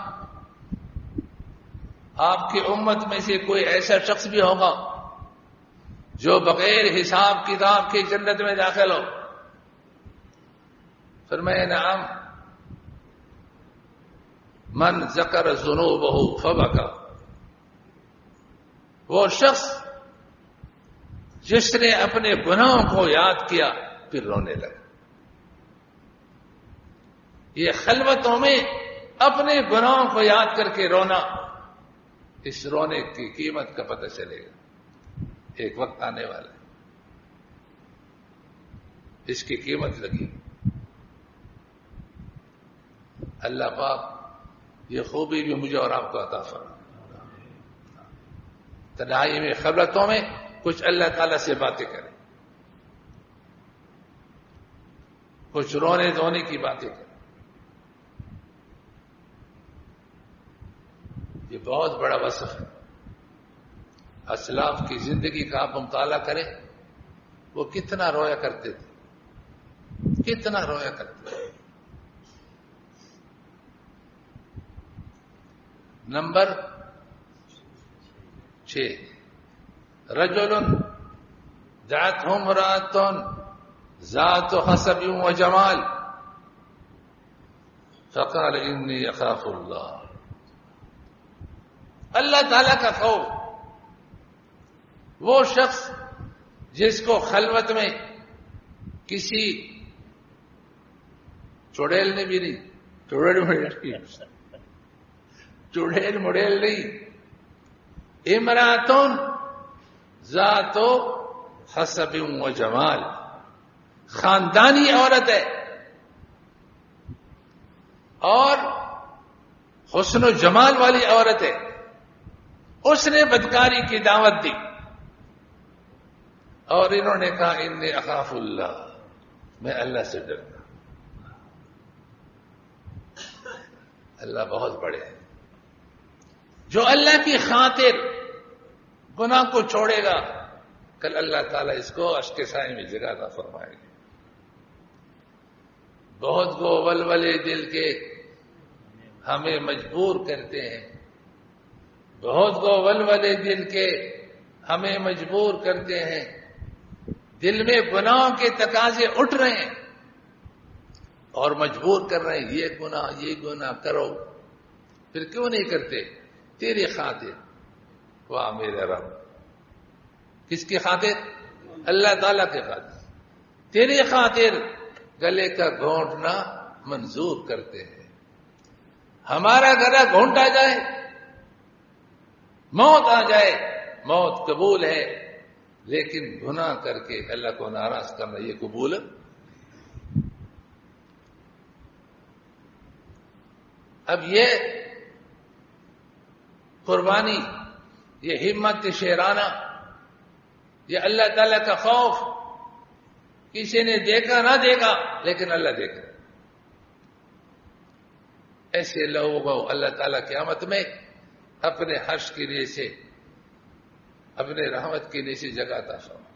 آپ کی امت میں سے کوئی ایسا شخص بھی ہوگا جو بغیر حساب کتاب کے جنت میں داخل ہو؟ فرمایا نعم. من ذکر ذنوبہ فبکا. وہ شخص جس نے اپنے گناہوں کو یاد کیا پھر رونے لگا. یہ خلوتوں میں اپنے گناہوں کو یاد کر کے رونا، اس رونے کی قیمت کا پتہ چلے گا. ایک وقت آنے والا ہے اس کی قیمت لگی. اللہ پاک یہ خوبی بھی مجھے اور آپ کو عطا فرمائے. تنہائی میں خلوتوں میں کچھ اللہ تعالیٰ سے باتیں کریں، کچھ رونے دھونے کی باتیں کریں. یہ بہت بڑا وصف ہے. اسلاف کی زندگی کا آپ مطالعہ کریں، وہ کتنا رویا کرتے تھے، کتنا رویا کرتے تھے. نمبر 6، رجل دعته امرأة ذات حسب وجمال فقال انی اخاف اللہ. اللہ تعالی کا خوف. وہ شخص جس کو خلوت میں کسی چڑیل نے بھی نہیں، چڑیل مڑیل نہیں، امراتون ذات حسب و جمال، خاندانی عورت ہے اور حسن و جمال والی عورت ہے. اس نے بدکاری کی دعوت دی اور انہوں نے کہا انی اخاف اللہ، میں اللہ سے ڈرتا. اللہ بہت بڑے ہیں. جو اللہ کی خاطر گناہ کو چھوڑے گا کل اللہ تعالیٰ اس کو عرش کے سائے میں جگہ عطا فرمائے گا. بہت کو ولولے دل کے ہمیں مجبور کرتے ہیں، بہت کو ولولے دل کے ہمیں مجبور کرتے ہیں. دل میں گناہوں کے تقاضے اٹھ رہے ہیں اور مجبور کر رہے ہیں یہ گناہ کرو. پھر کیوں نہیں کرتے؟ تیری خاطر. واہ میرے رب. کس کی خاطر؟ اللہ تعالیٰ کی خاطر. تیری خاطر گلے کا گھونٹنا منظور کرتے ہیں. ہمارا گلا گھونٹا جائے, موت آ جائے, موت قبول ہے, لیکن گناہ کر کے اللہ کو ناراض کرنا یہ قبول. اب یہ قربانی, یہ ہمت شیرانہ, یہ اللہ تعالیٰ کا خوف, کسی نے دیکھا نہ دیکھا لیکن اللہ دیکھا. ایسے لوگوں کو اللہ تعالیٰ قیامت میں اپنے حرش کے لیے سے, اپنے رحمت کے لیے سے جگہ عطا فرمائے.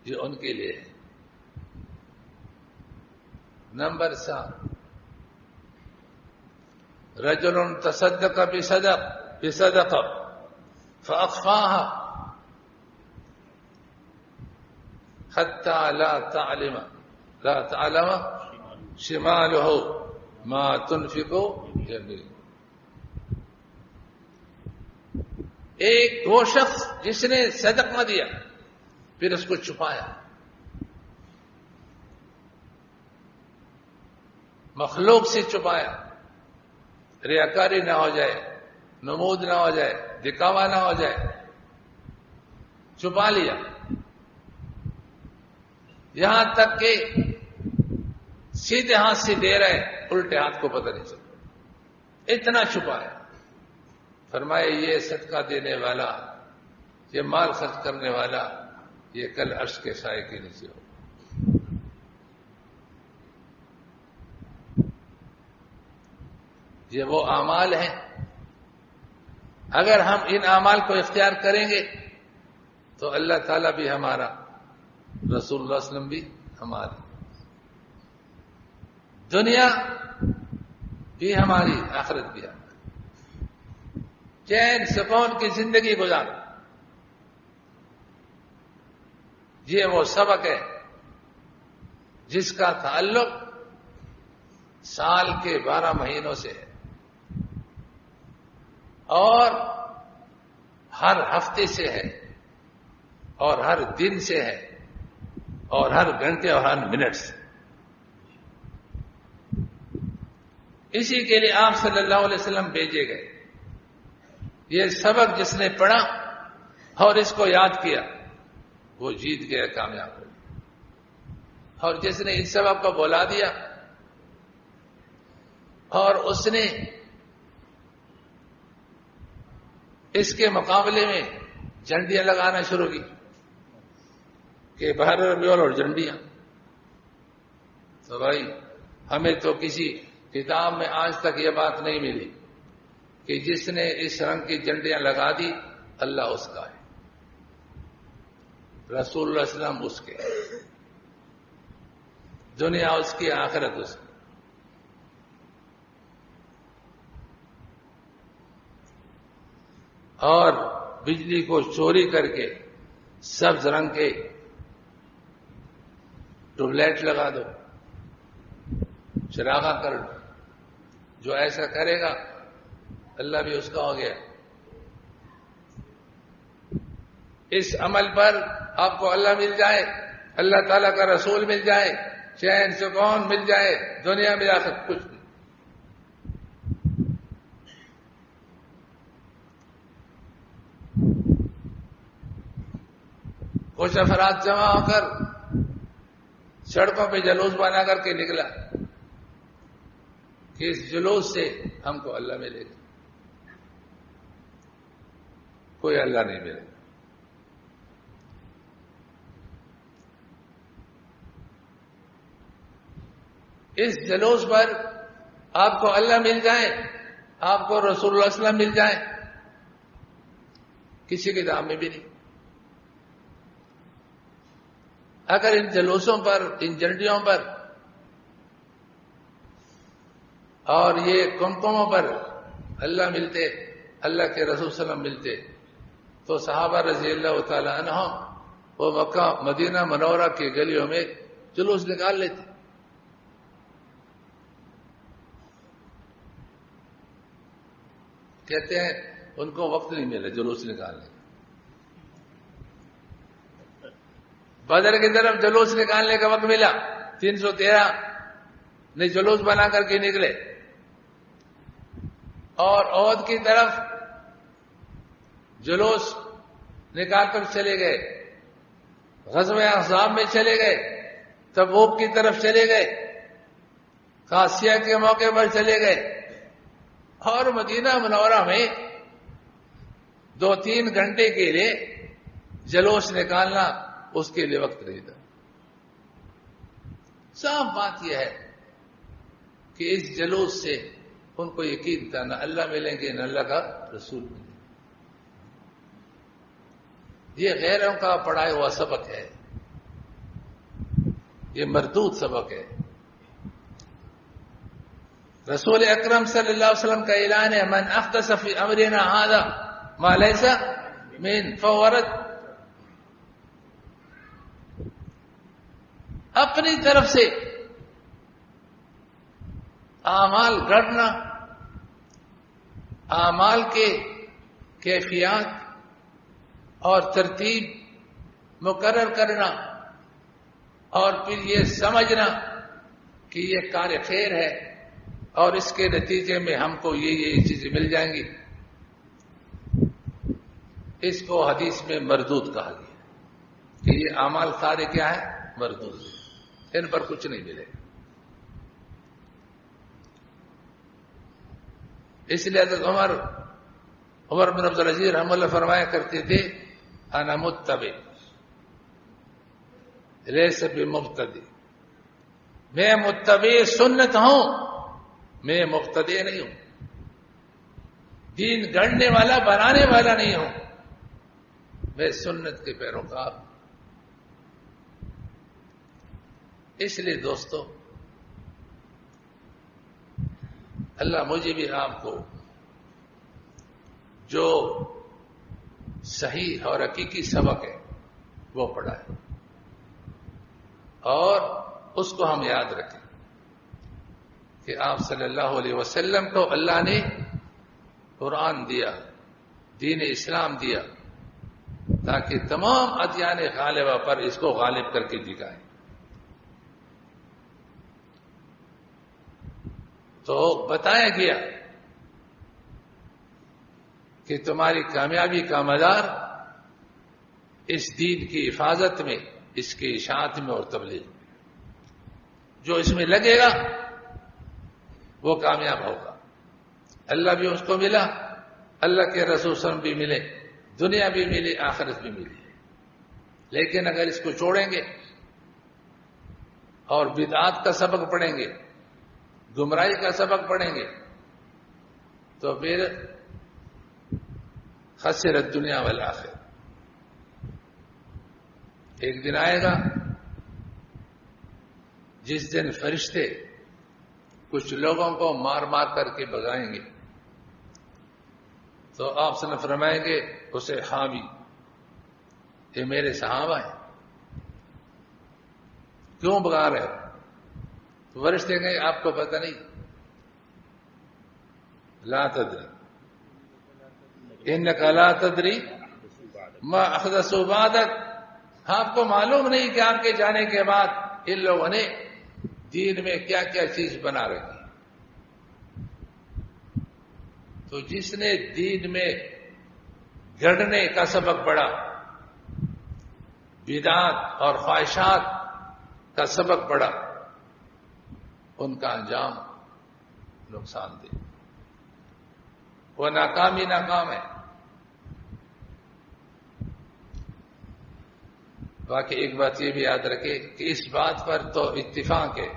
یہ ان کے لیے ہے. نمبر 7, رجل تصدق بصدقة فأخفاها حتى لا تعلم شماله ما تنفق يمينه. ایک وہ شخص جس نے صدقہ دیا پھر اس کو چھپایا, مخلوق سے چھپایا, ریاکاری نہ ہو جائے, نمود نہ ہو جائے, دکھاوا نہ ہو جائے, چھپا لیا. یہاں تک کہ سیدھے ہاتھ سے دے رہے, الٹے ہاتھ کو پتہ نہیں چلتا, اتنا چھپایا. فرمائے یہ صدقہ دینے والا, یہ مال خرچ کرنے والا, یہ کل عرش کے سائے کے نیچے ہو. یہ وہ اعمال ہیں, اگر ہم ان اعمال کو اختیار کریں گے تو اللہ تعالیٰ بھی ہمارا, رسول اللہ صلی اللہ علیہ وسلم بھی ہماری, دنیا بھی ہماری, آخرت بھی ہماری. چین سکون کی زندگی گزار. یہ وہ سبق ہے جس کا تعلق سال کے 12 مہینوں سے ہے, اور ہر ہفتے سے ہے, اور ہر دن سے ہے, اور ہر گھنٹے اور ہر منٹ سے. اسی کے لیے آپ صلی اللہ علیہ وسلم بھیجے گئے. یہ سبق جس نے پڑھا اور اس کو یاد کیا وہ جیت گیا, کامیاب ہو گیا. اور جس نے اس سبق کو بولا دیا اور اس نے اس کے مقابلے میں جھنڈیاں لگانا شروع کی کہ 12 ربیع الاول اور جھنڈیاں, تو بھائی ہمیں تو کسی کتاب میں آج تک یہ بات نہیں ملی کہ جس نے اس رنگ کی جھنڈیاں لگا دی اللہ اس کا ہے, رسول اللہ صلی اللہ علیہ وسلم اس کے, دنیا اس کی, آخرت اس کی. اور بجلی کو چوری کر کے سبز رنگ کے ٹیوب لائٹ لگا دو, چراغاں کر دو. جو ایسا کرے گا اللہ بھی اس کا ہو گیا. اس عمل پر آپ کو اللہ مل جائے, اللہ تعالیٰ کا رسول مل جائے, چین سکون مل جائے, دنیا میں آخر کچھ نہیں. کچھ افراد جمع ہو کر سڑکوں پہ جلوس بنا کر کے نکلا کہ اس جلوس سے ہم کو اللہ ملے گا. کوئی اللہ نہیں ملے گا. اس جلوس پر آپ کو اللہ مل جائے, آپ کو رسول اللہ صلی اللہ علیہ وسلم مل جائے, کسی کتاب میں بھی نہیں. اگر ان جلوسوں پر, ان جھنڈیوں پر اور یہ کمکموں پر اللہ ملتے, اللہ کے رسول صلی اللہ علیہ وسلم ملتے, تو صحابہ رضی اللہ تعالی عنہ وہ مکہ مدینہ منورہ کی گلیوں میں جلوس نکال لیتے. کہتے ہیں ان کو وقت نہیں ملا جلوس نکالنے. بدر کی طرف جلوس نکالنے کا وقت ملا, 313 نے جلوس بنا کر کے نکلے اور عہد کی طرف جلوس نکال کر چلے گئے، غزوہ احزاب میں چلے گئے، تبوک کی طرف چلے گئے، قادسیہ کے موقع پر چلے گئے، اور مدینہ منورہ میں 2-3 گھنٹے کے لیے جلوس نکالنا اس کے لیے وقت نہیں تھا۔ صاف بات یہ ہے کہ اس جلوس سے ان کو یقین تھا نہ اللہ ملیں گے نہ اللہ کا رسول ملیں گے۔ یہ غیروں کا پڑھایا ہوا سبق ہے، یہ مردود سبق ہے۔ رسول اکرم صلی اللہ علیہ وسلم کا اعلان ہے، من احدث فی امرنا ھذا ما لیس من فهو رد۔ اپنی طرف سے اعمال گڑھنا، اعمال کے کیفیات اور ترتیب مقرر کرنا، اور پھر یہ سمجھنا کہ یہ کار خیر ہے اور اس کے نتیجے میں ہم کو یہ چیزیں مل جائیں گی، اس کو حدیث میں مردود کہا گیا کہ یہ اعمال سارے کیا ہے؟ مردود، ان پر کچھ نہیں ملے گا۔ اس لیے حضرت عمر بن عبدالعزیز رحمہ اللہ فرمایا کرتے تھے، انا متبع لیس بمبتدی، میں متبع سنت ہوں، میں مقتدی نہیں ہوں، دین گڑھنے والا بنانے والا نہیں ہوں، میں سنت کے پیروکار ہوں۔ اس لیے دوستو، اللہ مجھے بھی آپ کو جو صحیح اور حقیقی سبق ہے وہ پڑھائے، اور اس کو ہم یاد رکھیں کہ آپ صلی اللہ علیہ وسلم کو اللہ نے قرآن دیا، دین اسلام دیا، تاکہ تمام ادیان غالبہ پر اس کو غالب کر کے دکھائیں۔ تو بتایا گیا کہ تمہاری کامیابی کا مدار اس دین کی حفاظت میں، اس کی اشاعت میں اور تبلیغ میں، جو اس میں لگے گا وہ کامیاب ہوگا۔ اللہ بھی اس کو ملا، اللہ کے رسول صلی اللہ علیہ وسلم بھی ملے، دنیا بھی ملی، آخرت بھی ملی۔ لیکن اگر اس کو چھوڑیں گے اور بدعات کا سبق پڑھیں گے، گمراہی کا سبق پڑھیں گے، تو پھر خسرت دنیا والآخرہ۔ ایک دن آئے گا جس دن فرشتے کچھ لوگوں کو مار مار کر کے بھگائیں گے، تو آپ صلی اللہ علیہ وسلم فرمائیں گے اسے حاوی، یہ میرے صحابہ ہیں، کیوں بھگا رہے ہو؟ تو فرشتے کہیں آپ کو پتہ نہیں، لا تدری انک لا تدری ما احدثوا بعدک، آپ کو معلوم نہیں کہ آپ کے جانے کے بعد ان لوگوں نے دین میں کیا کیا چیز بنا رکھی۔ تو جس نے دین میں گڑھنے کا سبق پڑھا، بدعات اور خواہشات کا سبق پڑھا، ان کا انجام نقصان دہ، وہ ناکام ہے۔ باقی ایک بات یہ بھی یاد رکھے کہ اس بات پر تو اتفاق ہے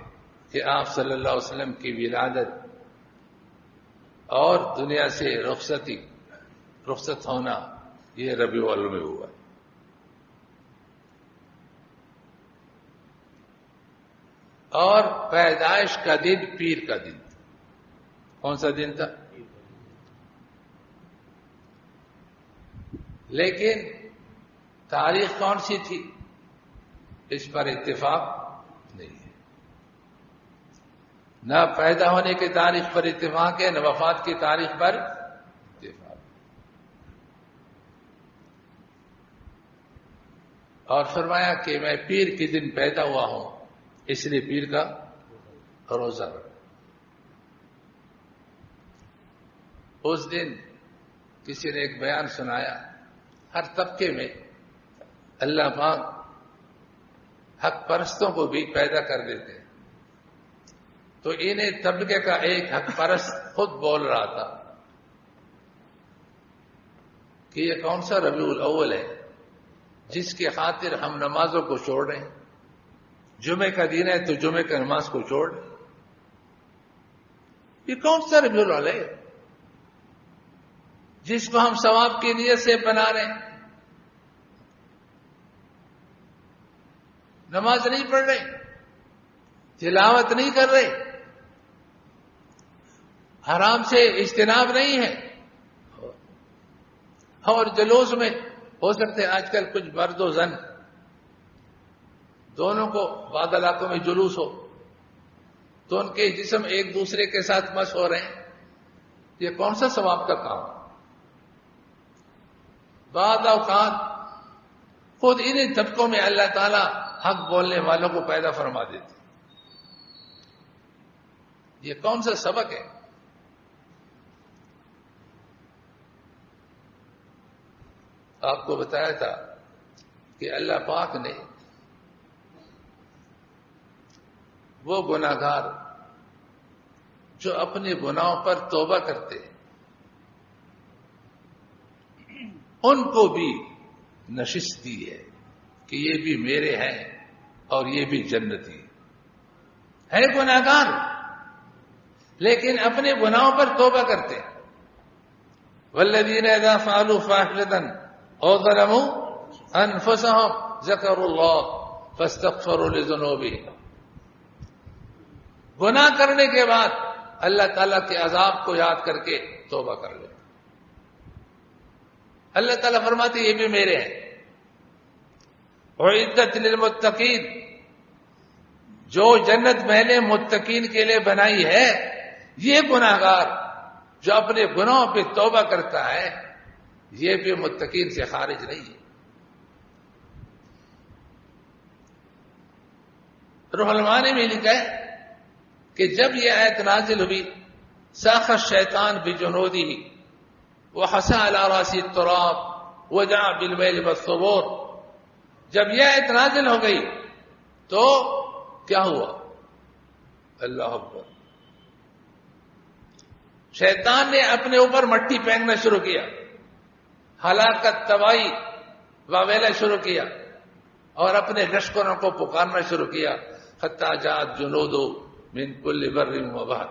کہ آپ صلی اللہ علیہ وسلم کی ولادت اور دنیا سے رخصت ہونا یہ ربیع الاول میں ہوا۔ اور پیدائش کا دن پیر کا دن تھا۔ کون سا دن تھا؟ لیکن تاریخ کون سی تھی اس پر اتفاق نہیں ہے، نہ پیدا ہونے کی تاریخ پر اتفاق ہے، نہ وفات کی تاریخ پر اتفاق۔ اور فرمایا کہ میں پیر کے دن پیدا ہوا ہوں، اس لیے پیر کا روزہ رکھو۔ اس دن کسی نے ایک بیان سنایا، ہر طبقے میں اللہ پاک حق پرستوں کو بھی پیدا کر دیتے ہیں، تو انہیں طبقے کا ایک حق پرست خود بول رہا تھا کہ یہ کون سا ربیع الاول ہے جس کی خاطر ہم نمازوں کو چھوڑ رہے ہیں، جمعے کا دن ہے تو جمعے کا نماز کو چھوڑ رہے ہیں، یہ کون سا ربیع الاول ہے جس کو ہم ثواب کی نیت سے بنا رہے ہیں، نماز نہیں پڑھ رہے، تلاوت نہیں کر رہے، حرام سے اجتناب نہیں ہے، اور جلوس میں ہو سکتے آج کل کچھ مرد و زن دونوں کو بعض علاقوں میں جلوس ہو تو ان کے جسم ایک دوسرے کے ساتھ مس ہو رہے ہیں، یہ کون سا ثواب کا کام؟ بعض اوقات خود انہیں طبقوں میں اللہ تعالی حق بولنے والوں کو پیدا فرما دیتے، یہ کون سا سبق ہے؟ آپ کو بتایا تھا کہ اللہ پاک نے وہ گناہگار جو اپنے گناہوں پر توبہ کرتے ہیں ان کو بھی نشست دی ہے کہ یہ بھی میرے ہیں اور یہ بھی جنتی ہے، گناہگار لیکن اپنے گناہوں پر توبہ کرتے ہیں۔ والذین اذا فعلوا فاحشۃ او ظلموا انفسهم ذکروا اللہ فاستغفروا لذنوبهم، گناہ کرنے کے بعد اللہ تعالیٰ کے عذاب کو یاد کر کے توبہ کر لے، اللہ تعالیٰ فرماتے یہ بھی میرے ہیں۔ اعدت للمتقین، جو جنت میں نے متقین کے لیے بنائی ہے، یہ گناہگار جو اپنے گناہوں پہ توبہ کرتا ہے یہ بھی متقین سے خارج نہیں ہے۔ روح المعانی میں لکھا ہے کہ جب یہ آیت نازل ہوئی ساخ الشیطان بجنودہ وحسى على راسه التراب وجاء بالویل والثبور، جب یہ آیت نازل ہو گئی تو کیا ہوا؟ اللہ اکبر، شیطان نے اپنے اوپر مٹی پھینکنا شروع کیا، ہلاکت تباہی واویلا شروع کیا اور اپنے لشکروں کو پکارنا شروع کیا، حتی جاءت جنود من کل بر و بحر،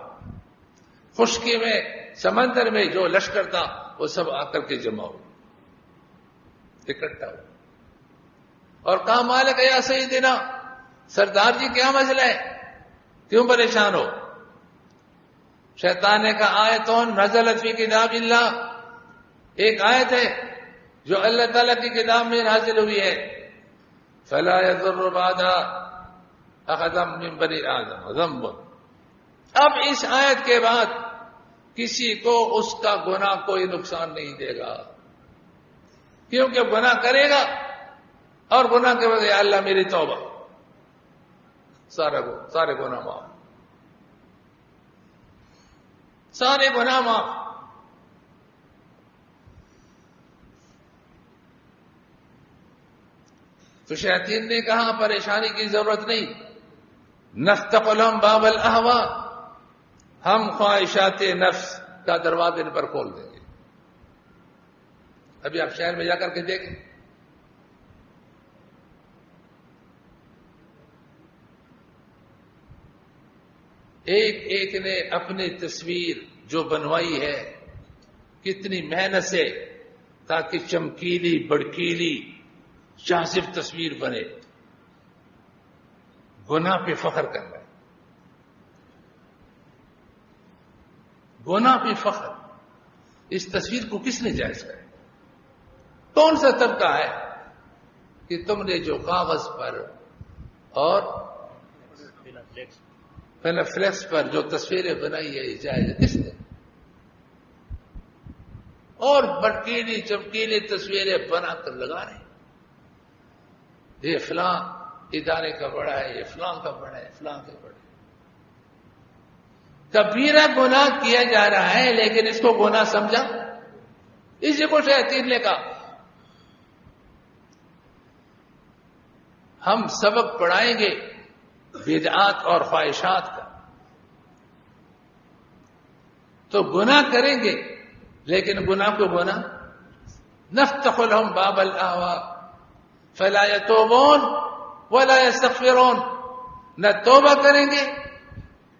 خشکی میں سمندر میں جو لشکر تھا وہ سب آ کر کے جمع ہو اکٹھا ہو اور کہا مالک یا سیدنا، سردار جی کیا مسئلہ ہے، کیوں پریشان ہو؟ شیطان نے کہا آیتون نزلت فی کتاب اللہ، ایک آیت ہے جو اللہ تعالیٰ کی کتاب میں نازل ہوئی ہے، فلا یضر بعدها احدا من بنی آدم ذنب، اب اس آیت کے بعد کسی کو اس کا گناہ کوئی نقصان نہیں دے گا، کیونکہ گناہ کرے گا اور گناہ کے بعد یا اللہ میری توبہ، سارے گناہ معاف، سارے گناہ معاف۔ تو شیاطین نے کہا پریشانی کی ضرورت نہیں، نفتح لهم باب الاہواء، ہم خواہشات نفس کا دروازہ ان پر کھول دیں گے۔ ابھی آپ شہر میں جا کر کے دیکھیں، ایک ایک نے اپنی تصویر جو بنوائی ہے کتنی محنت سے تاکہ چمکیلی بڑکیلی جاذب تصویر بنے، گناہ پہ فخر کرنا ہے، گناہ پہ فخر، اس تصویر کو کس نے جائز کرا؟ کون سا طبقہ ہے کہ تم نے جو کاغذ پر اور فلیکس پر جو تصویریں بنائی ہے یہ جائز ہے؟ کس نے؟ اور بڑکیلی چمکیلی تصویریں بنا کر لگا رہے، یہ فلاں ادارے کا بڑا ہے، یہ فلاں کا بڑا ہے، فلاں کا بڑا ہے۔ کبیرہ گناہ کیا جا رہا ہے لیکن اس کو گناہ سمجھا، اسی کو شیطان نے کہا ہم سبق پڑھائیں گے بدعات اور خواہشات کا، تو گناہ کریں گے لیکن گناہ کو گناہ، نفتح لهم باب الاهواء فلا يتوبون ولا يستغفرون، نہ توبہ کریں گے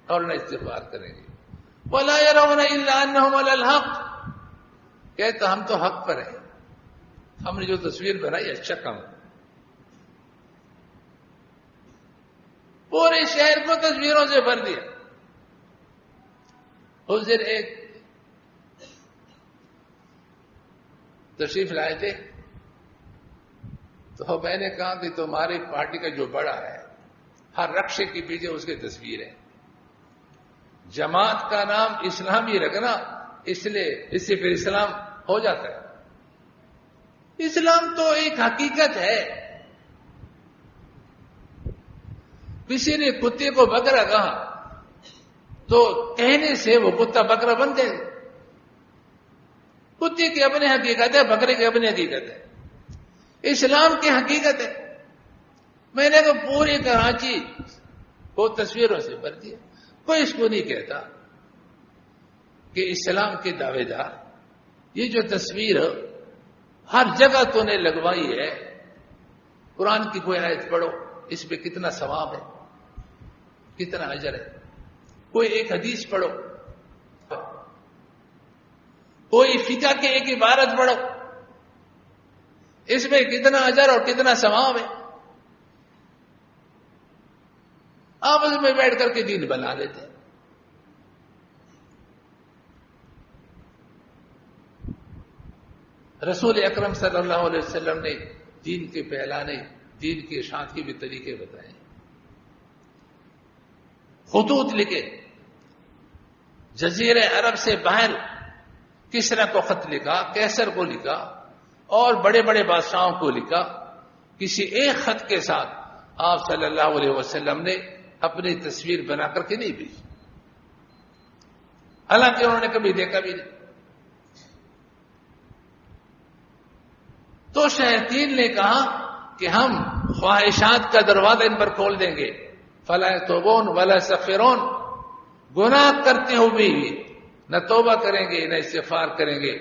اور نہ استغفار کریں گے، ولا يرون الا انهم على الحق، کہتا ہم تو حق پر ہیں، ہم نے جو تصویر بنائی اچھا کام، پورے شہر کو تصویروں سے بھر دیا۔ اس دن ایک تشریف لائے تھے تو میں نے کہا کہ تمہاری پارٹی کا جو بڑا ہے ہر رقشے کے پیچھے اس کی تصویر ہے، جماعت کا نام اسلامی رکھنا، اس لیے اس سے پھر اسلام ہو جاتا ہے۔ اسلام تو ایک حقیقت ہے، کسی نے کتے کو بکرا کہا تو کہنے سے وہ کتا بکرا بن جائے، کتے کی اپنی حقیقت ہے، بکرے کی اپنی حقیقت ہے، اسلام کی حقیقت ہے۔ میں نے کہا پوری کراچی کو تصویروں سے بھر دیا، کوئی اس کو نہیں کہتا کہ اسلام کے دعوے دار یہ جو تصویر ہر جگہ تو نے لگوائی ہے، قرآن کی کوئی آیت پڑھو اس پہ کتنا ثواب ہے، کتنا اجر ہے، کوئی ایک حدیث پڑھو، کوئی فقہ کے ایک عبارت پڑھو، اس میں کتنا اجر اور کتنا ثواب ہے۔ آپس میں بیٹھ کر کے دین بنا لیتے ہیں۔ رسول اکرم صلی اللہ علیہ وسلم نے دین کے پھیلانے، دین کے اشاعت کے بھی طریقے بتائے، خطوط لکھے، جزیرہ عرب سے باہر کسرا کو خط لکھا، کیسر کو لکھا اور بڑے بڑے بادشاہوں کو لکھا، کسی ایک خط کے ساتھ آپ صلی اللہ علیہ وسلم نے اپنی تصویر بنا کر کے نہیں بھیجی، حالانکہ انہوں نے کبھی دیکھا بھی نہیں۔ تو شیاطین نے کہا کہ ہم خواہشات کا دروازہ ان پر کھول دیں گے، فلا یتوبون ولا یستغفرون، گناہ کرتے ہوئے بھی نہ توبہ کریں گے نہ استغفار کریں گے،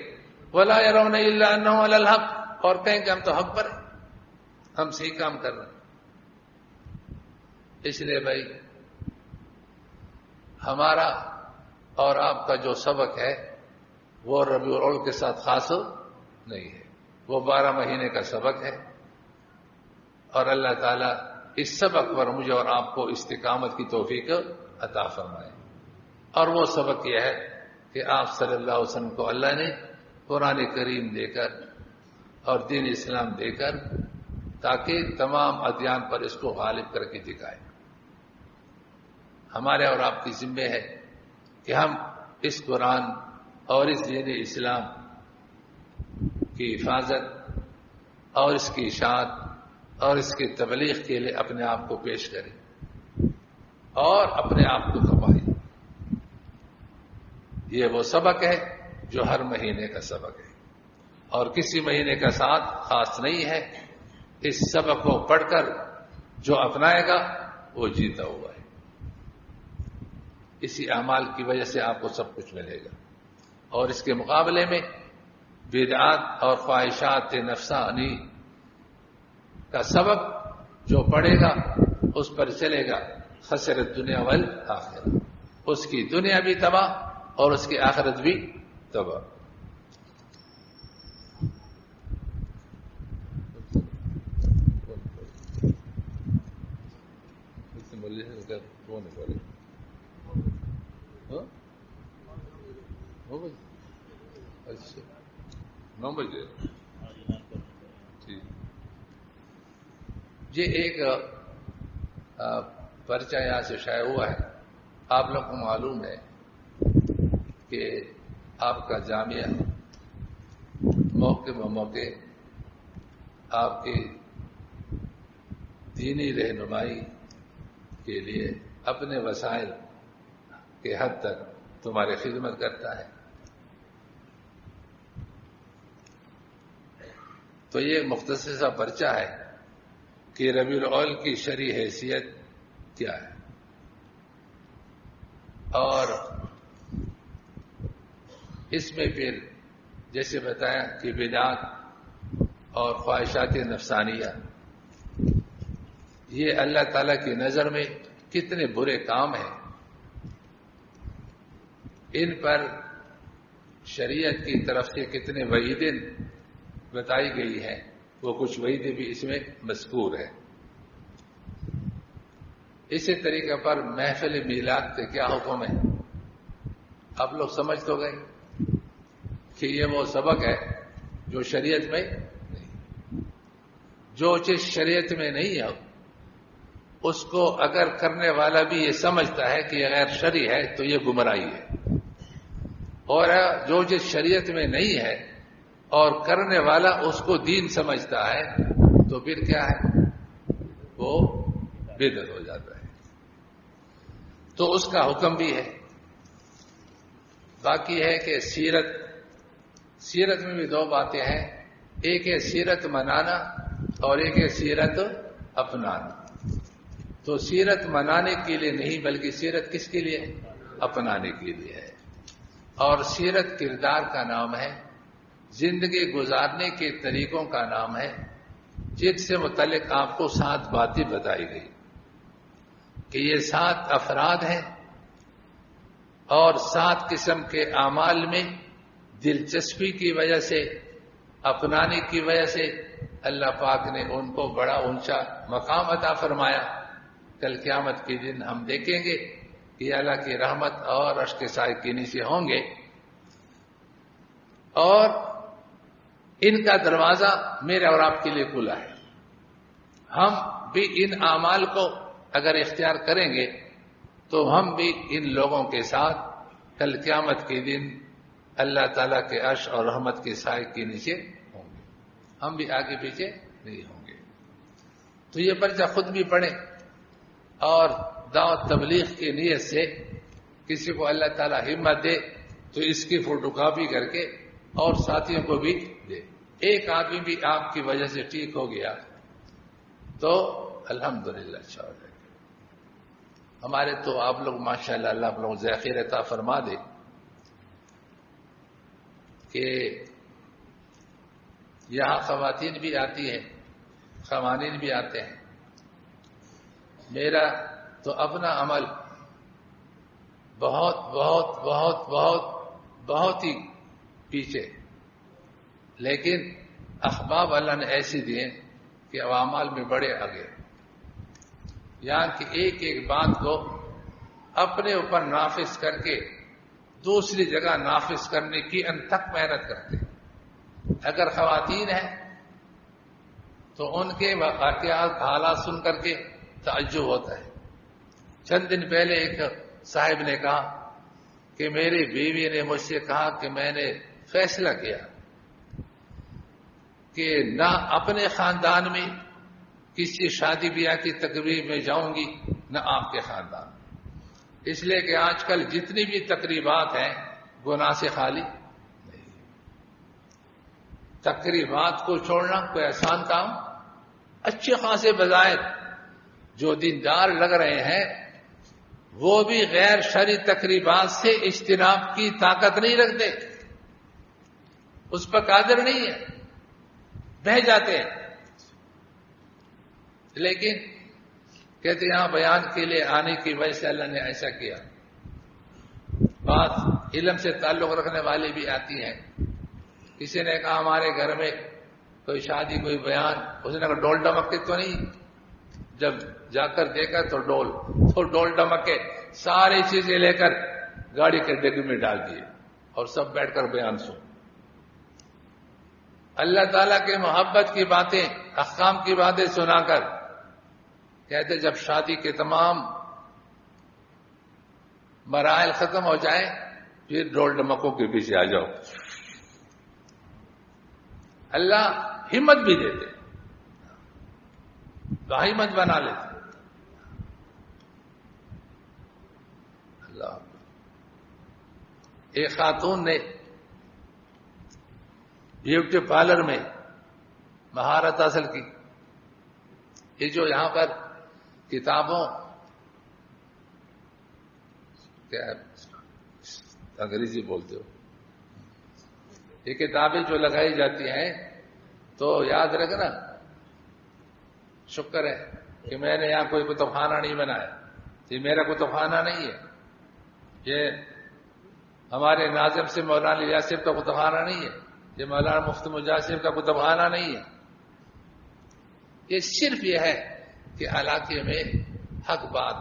ولا يرون الا انه على الحق، اور کہیں کہ ہم تو حق پر ہیں، ہم صحیح کام کر رہے ہیں۔ اس لیے بھائی ہمارا اور آپ کا جو سبق ہے وہ ربیع الاول کے ساتھ خاص نہیں ہے، وہ 12 مہینے کا سبق ہے، اور اللہ تعالیٰ اس سبق پر مجھے اور آپ کو استقامت کی توفیق عطا فرمائے۔ اور وہ سبق یہ ہے کہ آپ صلی اللہ علیہ وسلم کو اللہ نے قرآن کریم دے کر اور دین اسلام دے کر تاکہ تمام ادیان پر اس کو غالب کر کے دکھائے۔ ہمارے اور آپ کی ذمہ ہے کہ ہم اس قرآن اور اس دین اسلام کی حفاظت اور اس کی اشاعت اور اس کی تبلیغ کے لیے اپنے آپ کو پیش کریں اور اپنے آپ کو کمائیں۔ یہ وہ سبق ہے جو ہر مہینے کا سبق ہے اور کسی مہینے کا ساتھ خاص نہیں ہے۔ اس سبق کو پڑھ کر جو اپنائے گا وہ جیتا ہوا ہے۔ اسی اعمال کی وجہ سے آپ کو سب کچھ ملے گا، اور اس کے مقابلے میں بدعات اور خواہشات نفسانی کا سبق جو پڑھے گا اس پر چلے گا، خسر الدنیا والآخرہ، اس کی دنیا بھی تباہ اور اس کی آخرت بھی تباہ۔ اچھا 9 بجے جی۔ ایک پرچہ یہاں سے شائع ہوا ہے، آپ لوگ کو معلوم ہے کہ آپ کا جامعہ موقع بموقع آپ کی دینی رہنمائی کے لیے اپنے وسائل کے حد تک تمہاری خدمت کرتا ہے. تو یہ مختصر سا پرچہ ہے کہ ربیع الاول کی شرعی حیثیت کیا ہے، اور اس میں پھر جیسے بتایا کہ بدعات اور خواہشات نفسانیہ یہ اللہ تعالیٰ کی نظر میں کتنے برے کام ہیں، ان پر شریعت کی طرف سے کتنے وعیدیں بتائی گئی ہیں، وہ کچھ وعیدیں بھی اس میں مذکور ہیں. اسی طریقے پر محفل میلاد کے کیا حکم ہے؟ آپ لوگ سمجھ تو گئے کہ یہ وہ سبق ہے جو شریعت میں نہیں. جو چیز شریعت میں نہیں ہے اس کو اگر کرنے والا بھی یہ سمجھتا ہے کہ یہ غیر شرعی ہے تو یہ گمراہی ہے، اور جو چیز شریعت میں نہیں ہے اور کرنے والا اس کو دین سمجھتا ہے تو پھر کیا ہے؟ وہ بدعت ہو جاتا ہے. تو اس کا حکم بھی ہے. باقی ہے کہ سیرت میں بھی دو باتیں ہیں، ایک ہے سیرت منانا اور ایک ہے سیرت اپنانا. تو سیرت منانے کے لیے نہیں بلکہ سیرت کس کے لیے؟ اپنانے کے لیے ہے. اور سیرت کردار کا نام ہے، زندگی گزارنے کے طریقوں کا نام ہے، جن سے متعلق آپ کو 7 باتیں بتائی گئی کہ یہ 7 افراد ہیں اور 7 قسم کے اعمال میں دلچسپی کی وجہ سے، اپنانے کی وجہ سے اللہ پاک نے ان کو بڑا اونچا مقام عطا فرمایا. کل قیامت کے دن ہم دیکھیں گے کہ اللہ کی رحمت اور عرش کے سائے کے نیچے ہوں گے، اور ان کا دروازہ میرے اور آپ کے لیے کھلا ہے. ہم بھی ان اعمال کو اگر اختیار کریں گے تو ہم بھی ان لوگوں کے ساتھ کل قیامت کے دن اللہ تعالیٰ کے عرش اور رحمت کے سائے کے نیچے ہوں گے. ہم بھی آگے پیچھے نہیں ہوں گے. تو یہ پرچہ خود بھی پڑھیں اور دعوت تبلیغ کی نیت سے کسی کو اللہ تعالیٰ ہمت دے تو اس کی فوٹو کاپی کر کے اور ساتھیوں کو بھی دے. ایک آدمی بھی آپ کی وجہ سے ٹھیک ہو گیا تو الحمدللہ اچھا ہو جائے گا. ہمارے تو آپ لوگ ماشاءاللہ اللہ آپ لوگ ذخیر عطا فرما دے کہ یہاں خواتین بھی آتی ہیں، خوانین بھی آتے ہیں. میرا تو اپنا عمل بہت بہت بہت بہت بہت ہی پیچھے، لیکن احباب اللہ نے ایسی دیے کہ اعمال میں بڑے آگے. یہاں کی ایک ایک بات کو اپنے اوپر نافذ کر کے دوسری جگہ نافذ کرنے کی انتھک محنت کرتے ہیں. اگر خواتین ہیں تو ان کے واقعات حالات سن کر کے تعجب ہوتا ہے. چند دن پہلے ایک صاحب نے کہا کہ میری بیوی نے مجھ سے کہا کہ میں نے فیصلہ کیا کہ نہ اپنے خاندان میں کسی شادی بیاہ کی تقریب میں جاؤں گی نہ آپ کے خاندان میں، اس لیے کہ آج کل جتنی بھی تقریبات ہیں گناہ سے خالی نہیں. تقریبات کو چھوڑنا کوئی آسان کام؟ اچھے خاصے بظاہر جو دیندار لگ رہے ہیں وہ بھی غیر شرعی تقریبات سے اجتناب کی طاقت نہیں رکھتے، اس پر قادر نہیں ہے، بہہ جاتے ہیں. لیکن کہتے یہاں بیان کے لیے آنے کی وجہ سے اللہ نے ایسا کیا. بات علم سے تعلق رکھنے والی بھی آتی ہیں. کسی نے کہا ہمارے گھر میں کوئی شادی کوئی بیان، اس نے کہا ڈول ڈمکتے تو نہیں؟ جب جا کر دیکھا تو ڈول ڈمکے ساری چیزیں لے کر گاڑی کے ڈگی میں ڈال دیے اور سب بیٹھ کر بیان سن. اللہ تعالیٰ کے محبت کی باتیں، احکام کی باتیں سنا کر کہتے جب شادی کے تمام مراحل ختم ہو جائیں پھر ڈول ڈمکوں کے پیچھے آ جاؤ. اللہ ہمت بھی دیتے. بہیمت بنا لیتے. اللہ. ایک خاتون نے بیوٹی پارلر میں مہارت حاصل کی. یہ جو یہاں پر کتابوں کیا انگریزی بولتے ہو، یہ کتابیں جو لگائی جاتی ہیں تو یاد رکھنا، شکر ہے کہ میں نے یہاں کوئی کتب خانہ نہیں بنایا. یہ میرا کتب خانہ نہیں ہے، یہ ہمارے ناظم سے مولانا الیاس صاحب کا کتب خانہ نہیں ہے، یہ مولانا مفتی مجاہد صاحب کا کتب خانہ نہیں ہے. یہ صرف یہ ہے کہ علاقے میں حق بات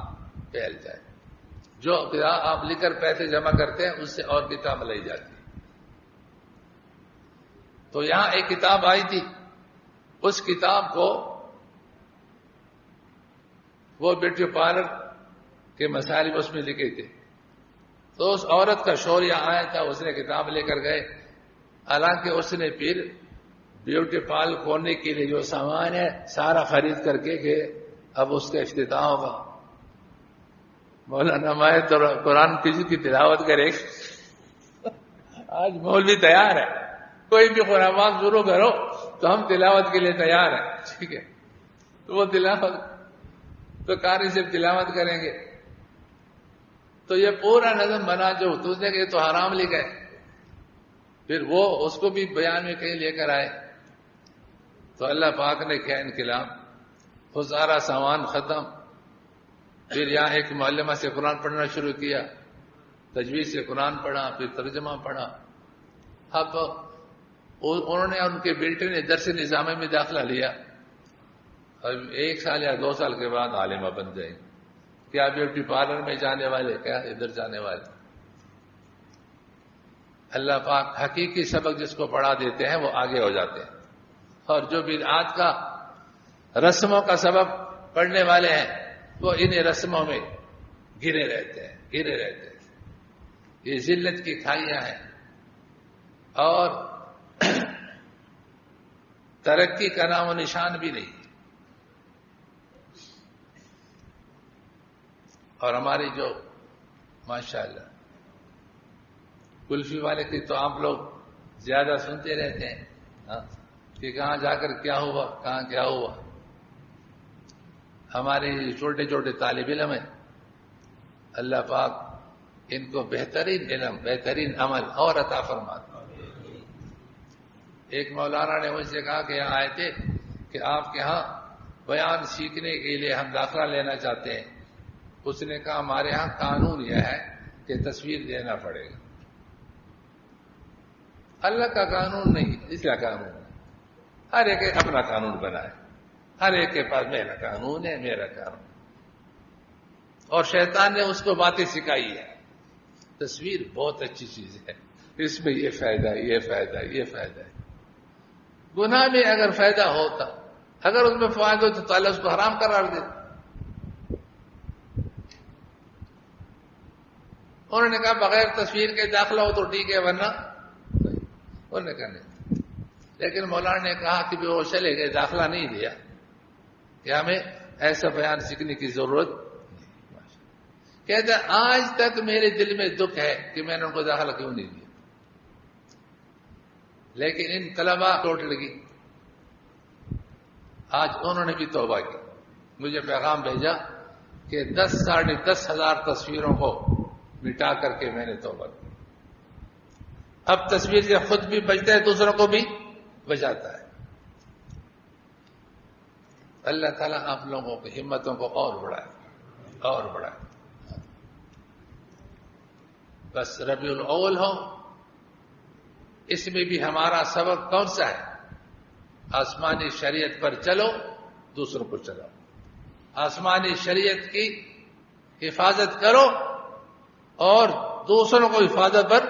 پھیل جائے. جو کتاب آپ لکھ کر پیسے جمع کرتے ہیں اس سے اور کتاب لائی جاتی ہے. تو یہاں ایک کتاب آئی تھی، اس کتاب کو وہ بیوٹی پارلر کے مسائل اس میں لکھے تھے. تو اس عورت کا شور یہاں آیا تھا، اس نے کتاب لے کر گئے. حالانکہ اس نے پھر بیوٹی پارلر کھولنے کے لیے جو سامان ہے سارا خرید کر کے کہ اب اس کا افتتاح ہوگا. مولانا میں تو قرآن کی تلاوت کرے. آج مولوی تیار ہے، کوئی بھی قرآن شروع کرو تو ہم تلاوت کے لیے تیار ہیں. ٹھیک ہے، تو وہ تلاوت تو قاری سے تلاوت کریں گے. تو یہ پورا نظم بنا جو تجھ نے کہ تو حرام لکھا ہے. پھر وہ اس کو بھی بیان میں کہیں لے کر آئے تو اللہ پاک نے کیا انقلاب، وہ سارا سامان ختم. پھر یہاں ایک معلمہ سے قرآن پڑھنا شروع کیا، تجوید سے قرآن پڑھا، پھر ترجمہ پڑھا. اب انہوں نے ان کے بیٹے نے درس نظامی میں داخلہ لیا. اب 1 سال یا 2 سال کے بعد عالمہ بن جائیں. کیا بیوٹی پارلر میں جانے والے، کیا ادھر جانے والے. اللہ پاک حقیقی سبق جس کو پڑھا دیتے ہیں وہ آگے ہو جاتے ہیں. اور جو بدعات کا رسموں کا سبق پڑھنے والے ہیں وہ انہیں رسموں میں گرے رہتے ہیں. یہ ذلت کی کھائیاں ہیں اور ترقی کا نام و نشان بھی نہیں. اور ہماری جو ماشاءاللہ کلفی والے کی تو آپ لوگ زیادہ سنتے رہتے ہیں کہ کہاں جا کر کیا ہوا، کہاں کیا ہوا. ہمارے چھوٹے چھوٹے طالب علم ہیں، اللہ پاک ان کو بہترین علم، بہترین عمل اور عطا فرماتا. ایک مولانا نے مجھ سے کہا کہ یہاں آئے تھے کہ آپ کے ہاں بیان سیکھنے کے لیے ہم داخلہ لینا چاہتے ہیں. اس نے کہا ہمارے ہاں قانون یہ ہے کہ تصویر دینا پڑے گا. اللہ کا قانون نہیں، اس کا قانون ہے. ہر ایک اپنا قانون بنائے، ہر ایک کے پاس میرا قانون ہے، میرا قانون. اور شیطان نے اس کو باتیں سکھائی ہے. تصویر بہت اچھی چیز ہے، اس میں یہ فائدہ ہے، یہ فائدہ ہے، یہ فائدہ ہے. گناہ میں اگر فائدہ ہوتا، اگر اس میں فائدہ ہو تو اللہ اس کو حرام قرار دیتا. انہوں نے کہا بغیر تصویر کے داخلہ ہو تو ٹھیک ہے، ورنہ انہوں نے کہا نہیں. لیکن مولانا نے کہا کہ وہ چلے گئے، داخلہ نہیں دیا کہ ہمیں ایسا بیان سیکھنے کی ضرورت نہیں. کہتے آج تک میرے دل میں دکھ ہے کہ میں نے ان کو داخلہ کیوں نہیں دیا. لیکن ان طلباء ٹوٹ لگی. آج انہوں نے بھی توبہ کی، مجھے پیغام بھیجا کہ 10,000 تصویروں کو مٹا کر کے میں نے توبہ کی. اب تصویر سے خود بھی بچتا ہے، دوسروں کو بھی بچاتا ہے. اللہ تعالیٰ آپ لوگوں کی ہمتوں کو اور بڑھائے. بس ربیع الاول ہو، اس میں بھی ہمارا سبق کون سا ہے؟ آسمانی شریعت پر چلو، دوسروں کو چلاؤ. آسمانی شریعت کی حفاظت کرو اور دوسروں کو حفاظت پر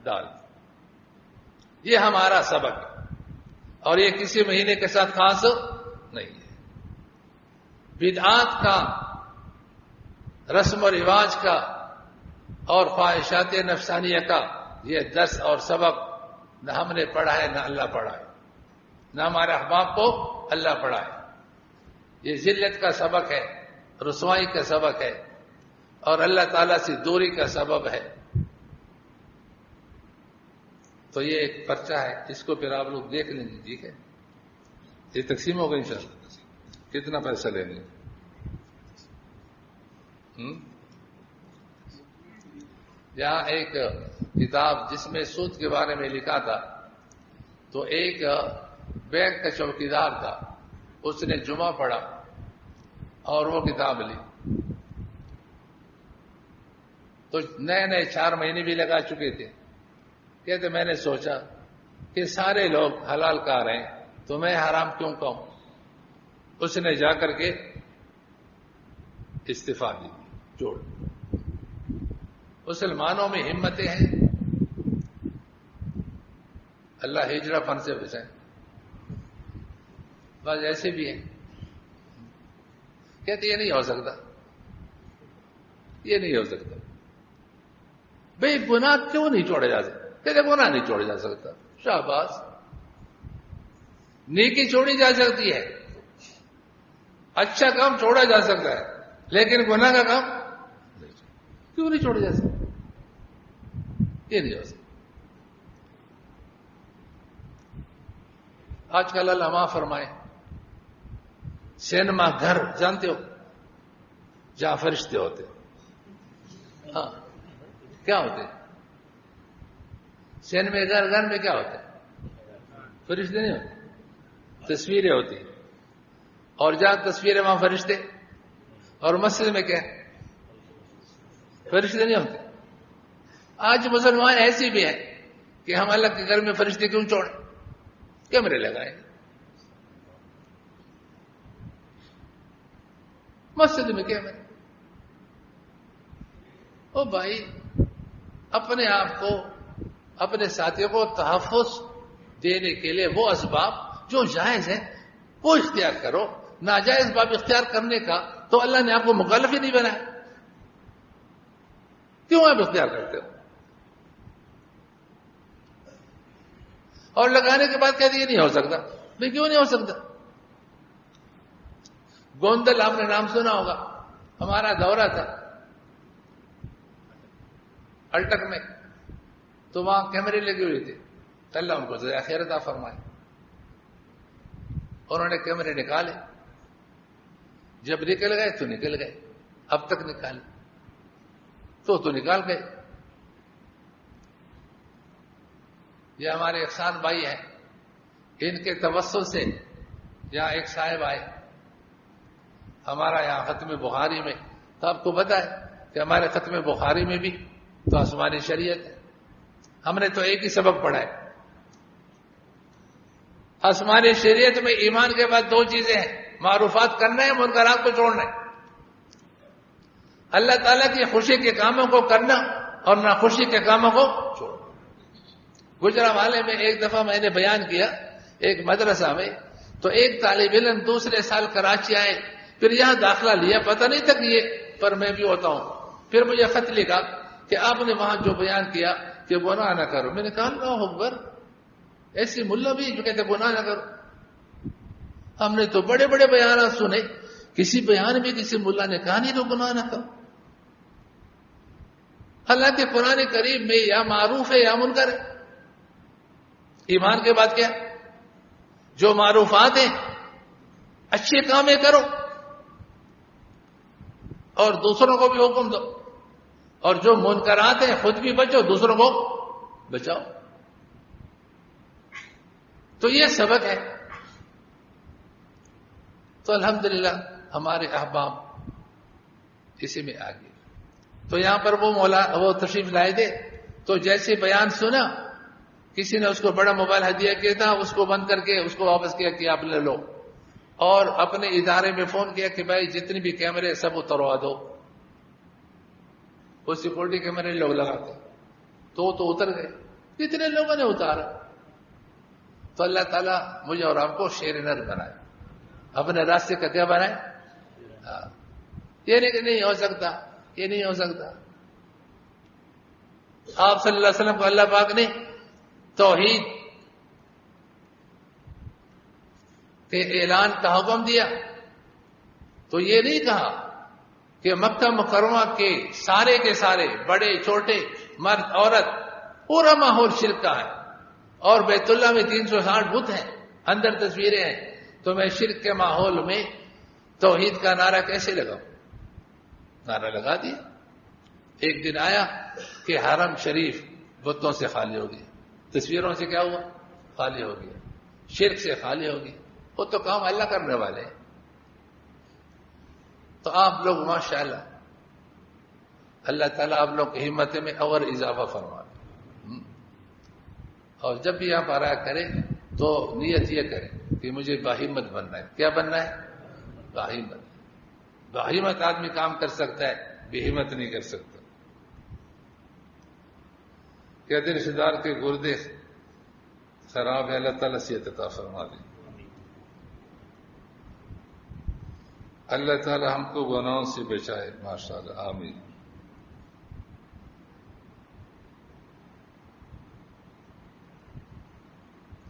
ڈال. یہ ہمارا سبق ہے اور یہ کسی مہینے کے ساتھ خاص نہیں ہے. بدعات کا، رسم و رواج کا اور خواہشات نفسانیہ کا یہ درس اور سبق نہ ہم نے پڑھا ہے، نہ اللہ پڑھا ہے، نہ ہمارے احباب کو اللہ پڑھا ہے. یہ ذلت کا سبق ہے، رسوائی کا سبق ہے، اور اللہ تعالیٰ سے دوری کا سبب ہے. تو یہ ایک پرچہ ہے، اس کو پھر آپ لوگ دیکھ لیں گے. ٹھیک ہے، یہ تقسیم ہو گئی سر. کتنا پیسہ لیں گے؟ یہاں ایک کتاب جس میں سود کے بارے میں لکھا تھا، تو ایک بینک کا چوکیدار تھا، اس نے جمعہ پڑھا اور وہ کتاب لی. تو نئے نئے 4 مہینے بھی لگا چکے تھے. کہتے میں نے سوچا کہ سارے لوگ حلال کہہ رہے ہیں تو میں حرام کیوں کہوں. اس نے جا کر کے استعفا دی، چھوڑ. مسلمانوں میں ہمتیں ہیں، اللہ ہجڑا پن سے بچائے. بس ایسے بھی ہیں، کہتے یہ نہیں ہو سکتا، یہ نہیں ہو سکتا. بھئی گناہ کیوں نہیں چھوڑا جا سکتا؟ کہتے گناہ نہیں چھوڑا جا سکتا. شاباش، نیکی چھوڑی جا سکتی ہے، اچھا کام چھوڑا جا سکتا ہے، لیکن گناہ کا کام کیوں نہیں چھوڑا جا سکتا؟ یہ نہیں ہو سکتا. آج کل اللہ معاف فرمائے، سینما گھر جانتے ہو جہاں فرشتے ہوتے. ہاں، کیا ہوتے؟ سینما گھر میں کیا ہوتا ہے؟ فرشتے نہیں ہوتے، تصویریں ہوتی. اور جہاں تصویریں وہاں فرشتے. اور مسجد میں کیا؟ فرشتے نہیں ہوتے. آج مسلمان ایسی بھی ہیں کہ ہم اللہ کے گھر میں فرشتے کیوں چھوڑیں؟ کیمرے لگائیں، مسجد میں کیمرے. او بھائی، اپنے آپ کو، اپنے ساتھیوں کو تحفظ دینے کے لیے وہ اسباب جو جائز ہیں وہ اختیار کرو. ناجائز باب اختیار کرنے کا تو اللہ نے آپ کو مکلف ہی نہیں بنایا. کیوں آپ اختیار کرتے ہو؟ اور لگانے کے بعد کہتے یہ نہیں ہو سکتا. بھائی کیوں نہیں ہو سکتا؟ گوندل آپ نے نام سنا ہوگا، ہمارا دورہ تھا الٹک میں، تو وہاں کیمرے لگے ہوئے تھے. اللہ ان کو خیر عطا فرمائے. انہوں نے کیمرے نکالے، جب نکل گئے تو نکل گئے. اب تک نکالے تو نکال گئے. یہ ہمارے احسان بھائی ہیں، ان کے توسل سے یہاں ایک صاحب آئے ہمارا یہاں ختم بخاری میں. تو آپ کو پتا ہے کہ ہمارے ختم بخاری میں بھی تو آسمانی شریعت ہے. ہم نے تو ایک ہی سبق پڑھا ہے. آسمانی شریعت میں ایمان کے بعد 2 چیزیں ہیں، معروفات کرنا ہے، منکرات کو چھوڑنا ہے. اللہ تعالیٰ کی خوشی کے کاموں کو کرنا اور ناخوشی کے کاموں کو چھوڑنا. گجرانوالے میں ایک دفعہ میں نے بیان کیا، ایک مدرسہ میں، تو ایک طالب علم دوسرے سال کراچی آئے، پھر یہاں داخلہ لیا، پتہ نہیں تھا کہ یہ پر میں بھی ہوتا ہوں. پھر مجھے خط لکھا کہ آپ نے وہاں جو بیان کیا کہ گناہ نہ کرو. میں نے کہا اللہ اکبر، ایسی ملا بھی جو کہتے گناہ نہ کرو. ہم نے تو بڑے بڑے بیانات سنے، کسی بیان میں کسی ملا نے کہا نہیں تو گناہ نہ کرو. حالانکہ قرآن کریم میں یا معروف ہے یا منکر ہے. ایمان کے بعد کیا؟ جو معروفات ہیں اچھے کام کرو اور دوسروں کو بھی حکم دو، اور جو منکرات ہیں خود بھی بچو، دوسروں کو بچاؤ. تو یہ سبق ہے. تو الحمدللہ ہمارے احباب اسی میں آگے. تو یہاں پر وہ تشریف لائے تھے، تو جیسے بیان سنا، کسی نے اس کو بڑا موبائل ہدیہ کیا تھا، اس کو بند کر کے اس کو واپس کیا کہ آپ لے لو، اور اپنے ادارے میں فون کیا کہ بھائی جتنے بھی کیمرے سب اتروا دو. وہ سیکورٹی کیمرے لوگ لگاتے تو اتر گئے. کتنے لوگوں نے اتارا. تو اللہ تعالیٰ مجھے اور آپ کو شیر نر بنائے، اپنے راستے کا کیا بنائے. یہ نہیں ہو سکتا، یہ نہیں ہو سکتا. آپ صلی اللہ علیہ وسلم کو اللہ پاک نے توحید کے اعلان کا حکم دیا، تو یہ نہیں کہا کہ مکہ مکرمہ کے سارے بڑے چھوٹے مرد عورت پورا ماحول شرک کا ہے، اور بیت اللہ میں 360 بت ہیں، اندر تصویریں ہیں، تو میں شرک کے ماحول میں توحید کا نعرہ کیسے لگاؤں؟ نعرہ لگا دیا۔ ایک دن آیا کہ حرم شریف بتوں سے خالی ہو گیا، تصویروں سے کیا ہوا؟ خالی ہو گیا، شرک سے خالی ہو گیا۔ وہ تو کام اللہ کرنے والے ہیں۔ تو آپ لوگ ماشاءاللہ اللہ تعالیٰ آپ لوگ کی ہمت میں اور اضافہ فرما دیں، اور جب بھی آپ آرا کریں تو نیت یہ کریں کہ مجھے باہمت بننا ہے۔ کیا بننا ہے؟ باہمت۔ باہمت آدمی کام کر سکتا ہے، بے ہمت نہیں کر سکتا۔ کہتے رشتے دار کے گردے خراب ہے، اللہ تعالیٰ صحت عطا فرما دیں۔ اللہ تعالیٰ ہم کو گناہوں سے بچائے، ماشاءاللہ، آمین۔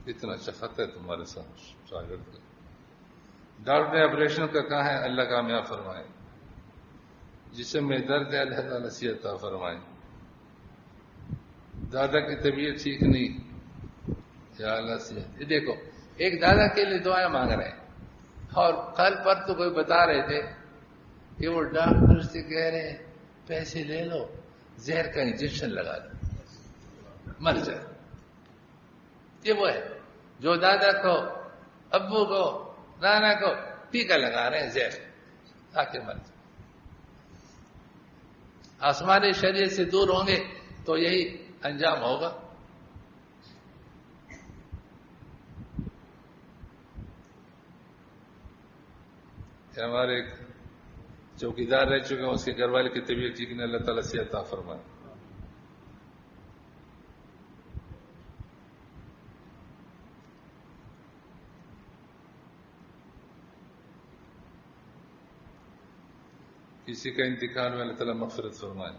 کتنا اچھا خط ہے تمہارے ساتھ شاگرد کا۔ ڈاکٹر نے آپریشن کا کہا ہے، اللہ کامیاب فرمائے۔ جسم میں درد ہے، اللہ تعالیٰ صحت عطا فرمائے۔ دادا کی طبیعت ٹھیک نہیں، یا اللہ صحت۔ یہ دیکھو، ایک دادا کے لیے دعائیں مانگ رہے ہیں، اور کل پر تو کوئی بتا رہے تھے کہ وہ ڈاکٹر سے کہہ رہے ہیں پیسے لے لو، زہر کا انجیکشن لگا دو، مر جائے۔ یہ وہ ہے جو دادا کو، ابو کو، نانا کو ٹیکا لگا رہے ہیں زہر تاکہ مر جائے۔ آسمانی شریعت سے دور ہوں گے تو یہی انجام ہوگا۔ کہ ہمارے ایک چوکیدار رہ چکے ہیں، اس کے گھر والے کی طبیعت ٹھیک نہیں، اللہ تعالیٰ صحت عطا فرمائے۔ کسی کا انتقال میں اللہ تعالیٰ مغفرت فرمائے۔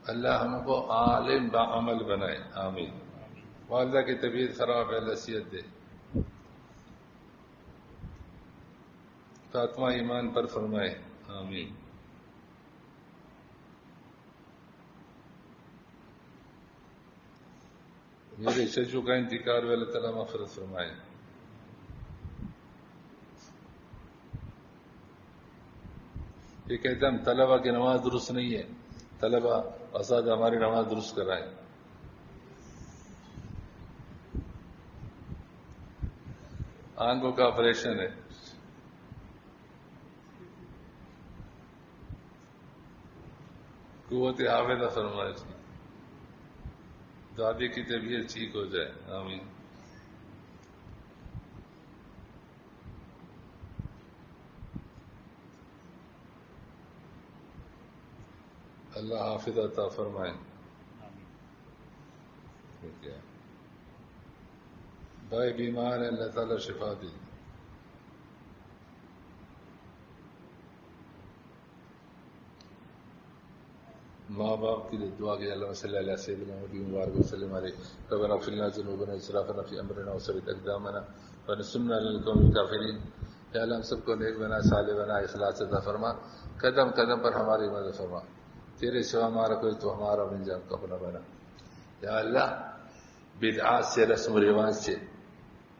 اللہ ہم کو عالم بعمل بنائے، آمین۔ والدہ کی طبیعت خراب ہے، اللہ صحت دے۔ خاتمہ ایمان پر فرمائے، آمین۔ میرے چچو کا انتقال ہوئے، اللہ تعالیٰ مغفرت فرمائے۔ یہ کہتے ہیں ہم طلبہ کی نماز درست نہیں ہے، طلبہ اساتذہ ہماری نماز درست کرائیں۔ آنکھوں کا آپریشن ہے، قوت حافظہ فرمائے، دادی کی طبیعت ٹھیک ہو جائے، آمین۔ اللہ حافظ عطا فرمائے۔ بھائی بیمار ہے، اللہ تعالیٰ شفا دے۔ ماں باپ کے لیے دعا کہ اللہ صلی اللہ سیدنا نبی مبارک وسلم علیہ ربنا اغفر لنا ذنوبنا اسرافنا فی امرنا وثبت اقدامنا وانصرنا علی القوم الکافرین۔ یا اللہ ہم سب کو نیک بنا، صالح بنا، اخلاص عطا فرما، قدم قدم پر ہماری مدد فرما، تیرے سوا ہمارا کوئی تو ہمارا انجام کب نہ بنا۔ یا اللہ بدعات سے، رسم و رواج سے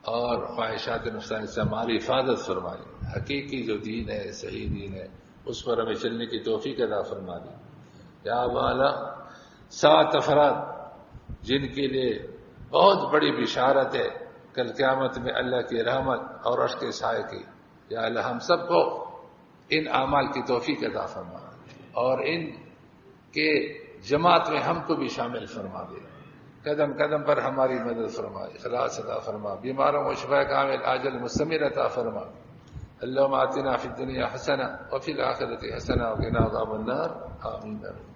اور خواہشات نفسانی سے ہماری حفاظت فرمائی۔ حقیقی جو دین ہے، صحیح دین ہے، اس پر ہمیں چلنے کی توفیق عطا فرما دی۔ یا والا 7 افراد جن کے لیے بہت بڑی بشارت ہے کل قیامت میں اللہ کی رحمت اور عرش کے سائے کی، یا اللہ ہم سب کو ان اعمال کی توفیق عطا فرما، اور ان کے جماعت میں ہم کو بھی شامل فرما دے۔ قدم قدم پر ہماری مدد فرما، اخلاص عطا فرما، بیماروں کو شفا کامل عاجل مستمر عطا فرما۔ اللهم آتنا فی الدنیا حسنہ وفی الآخرۃ حسنہ وقنا عذاب النار، آمین۔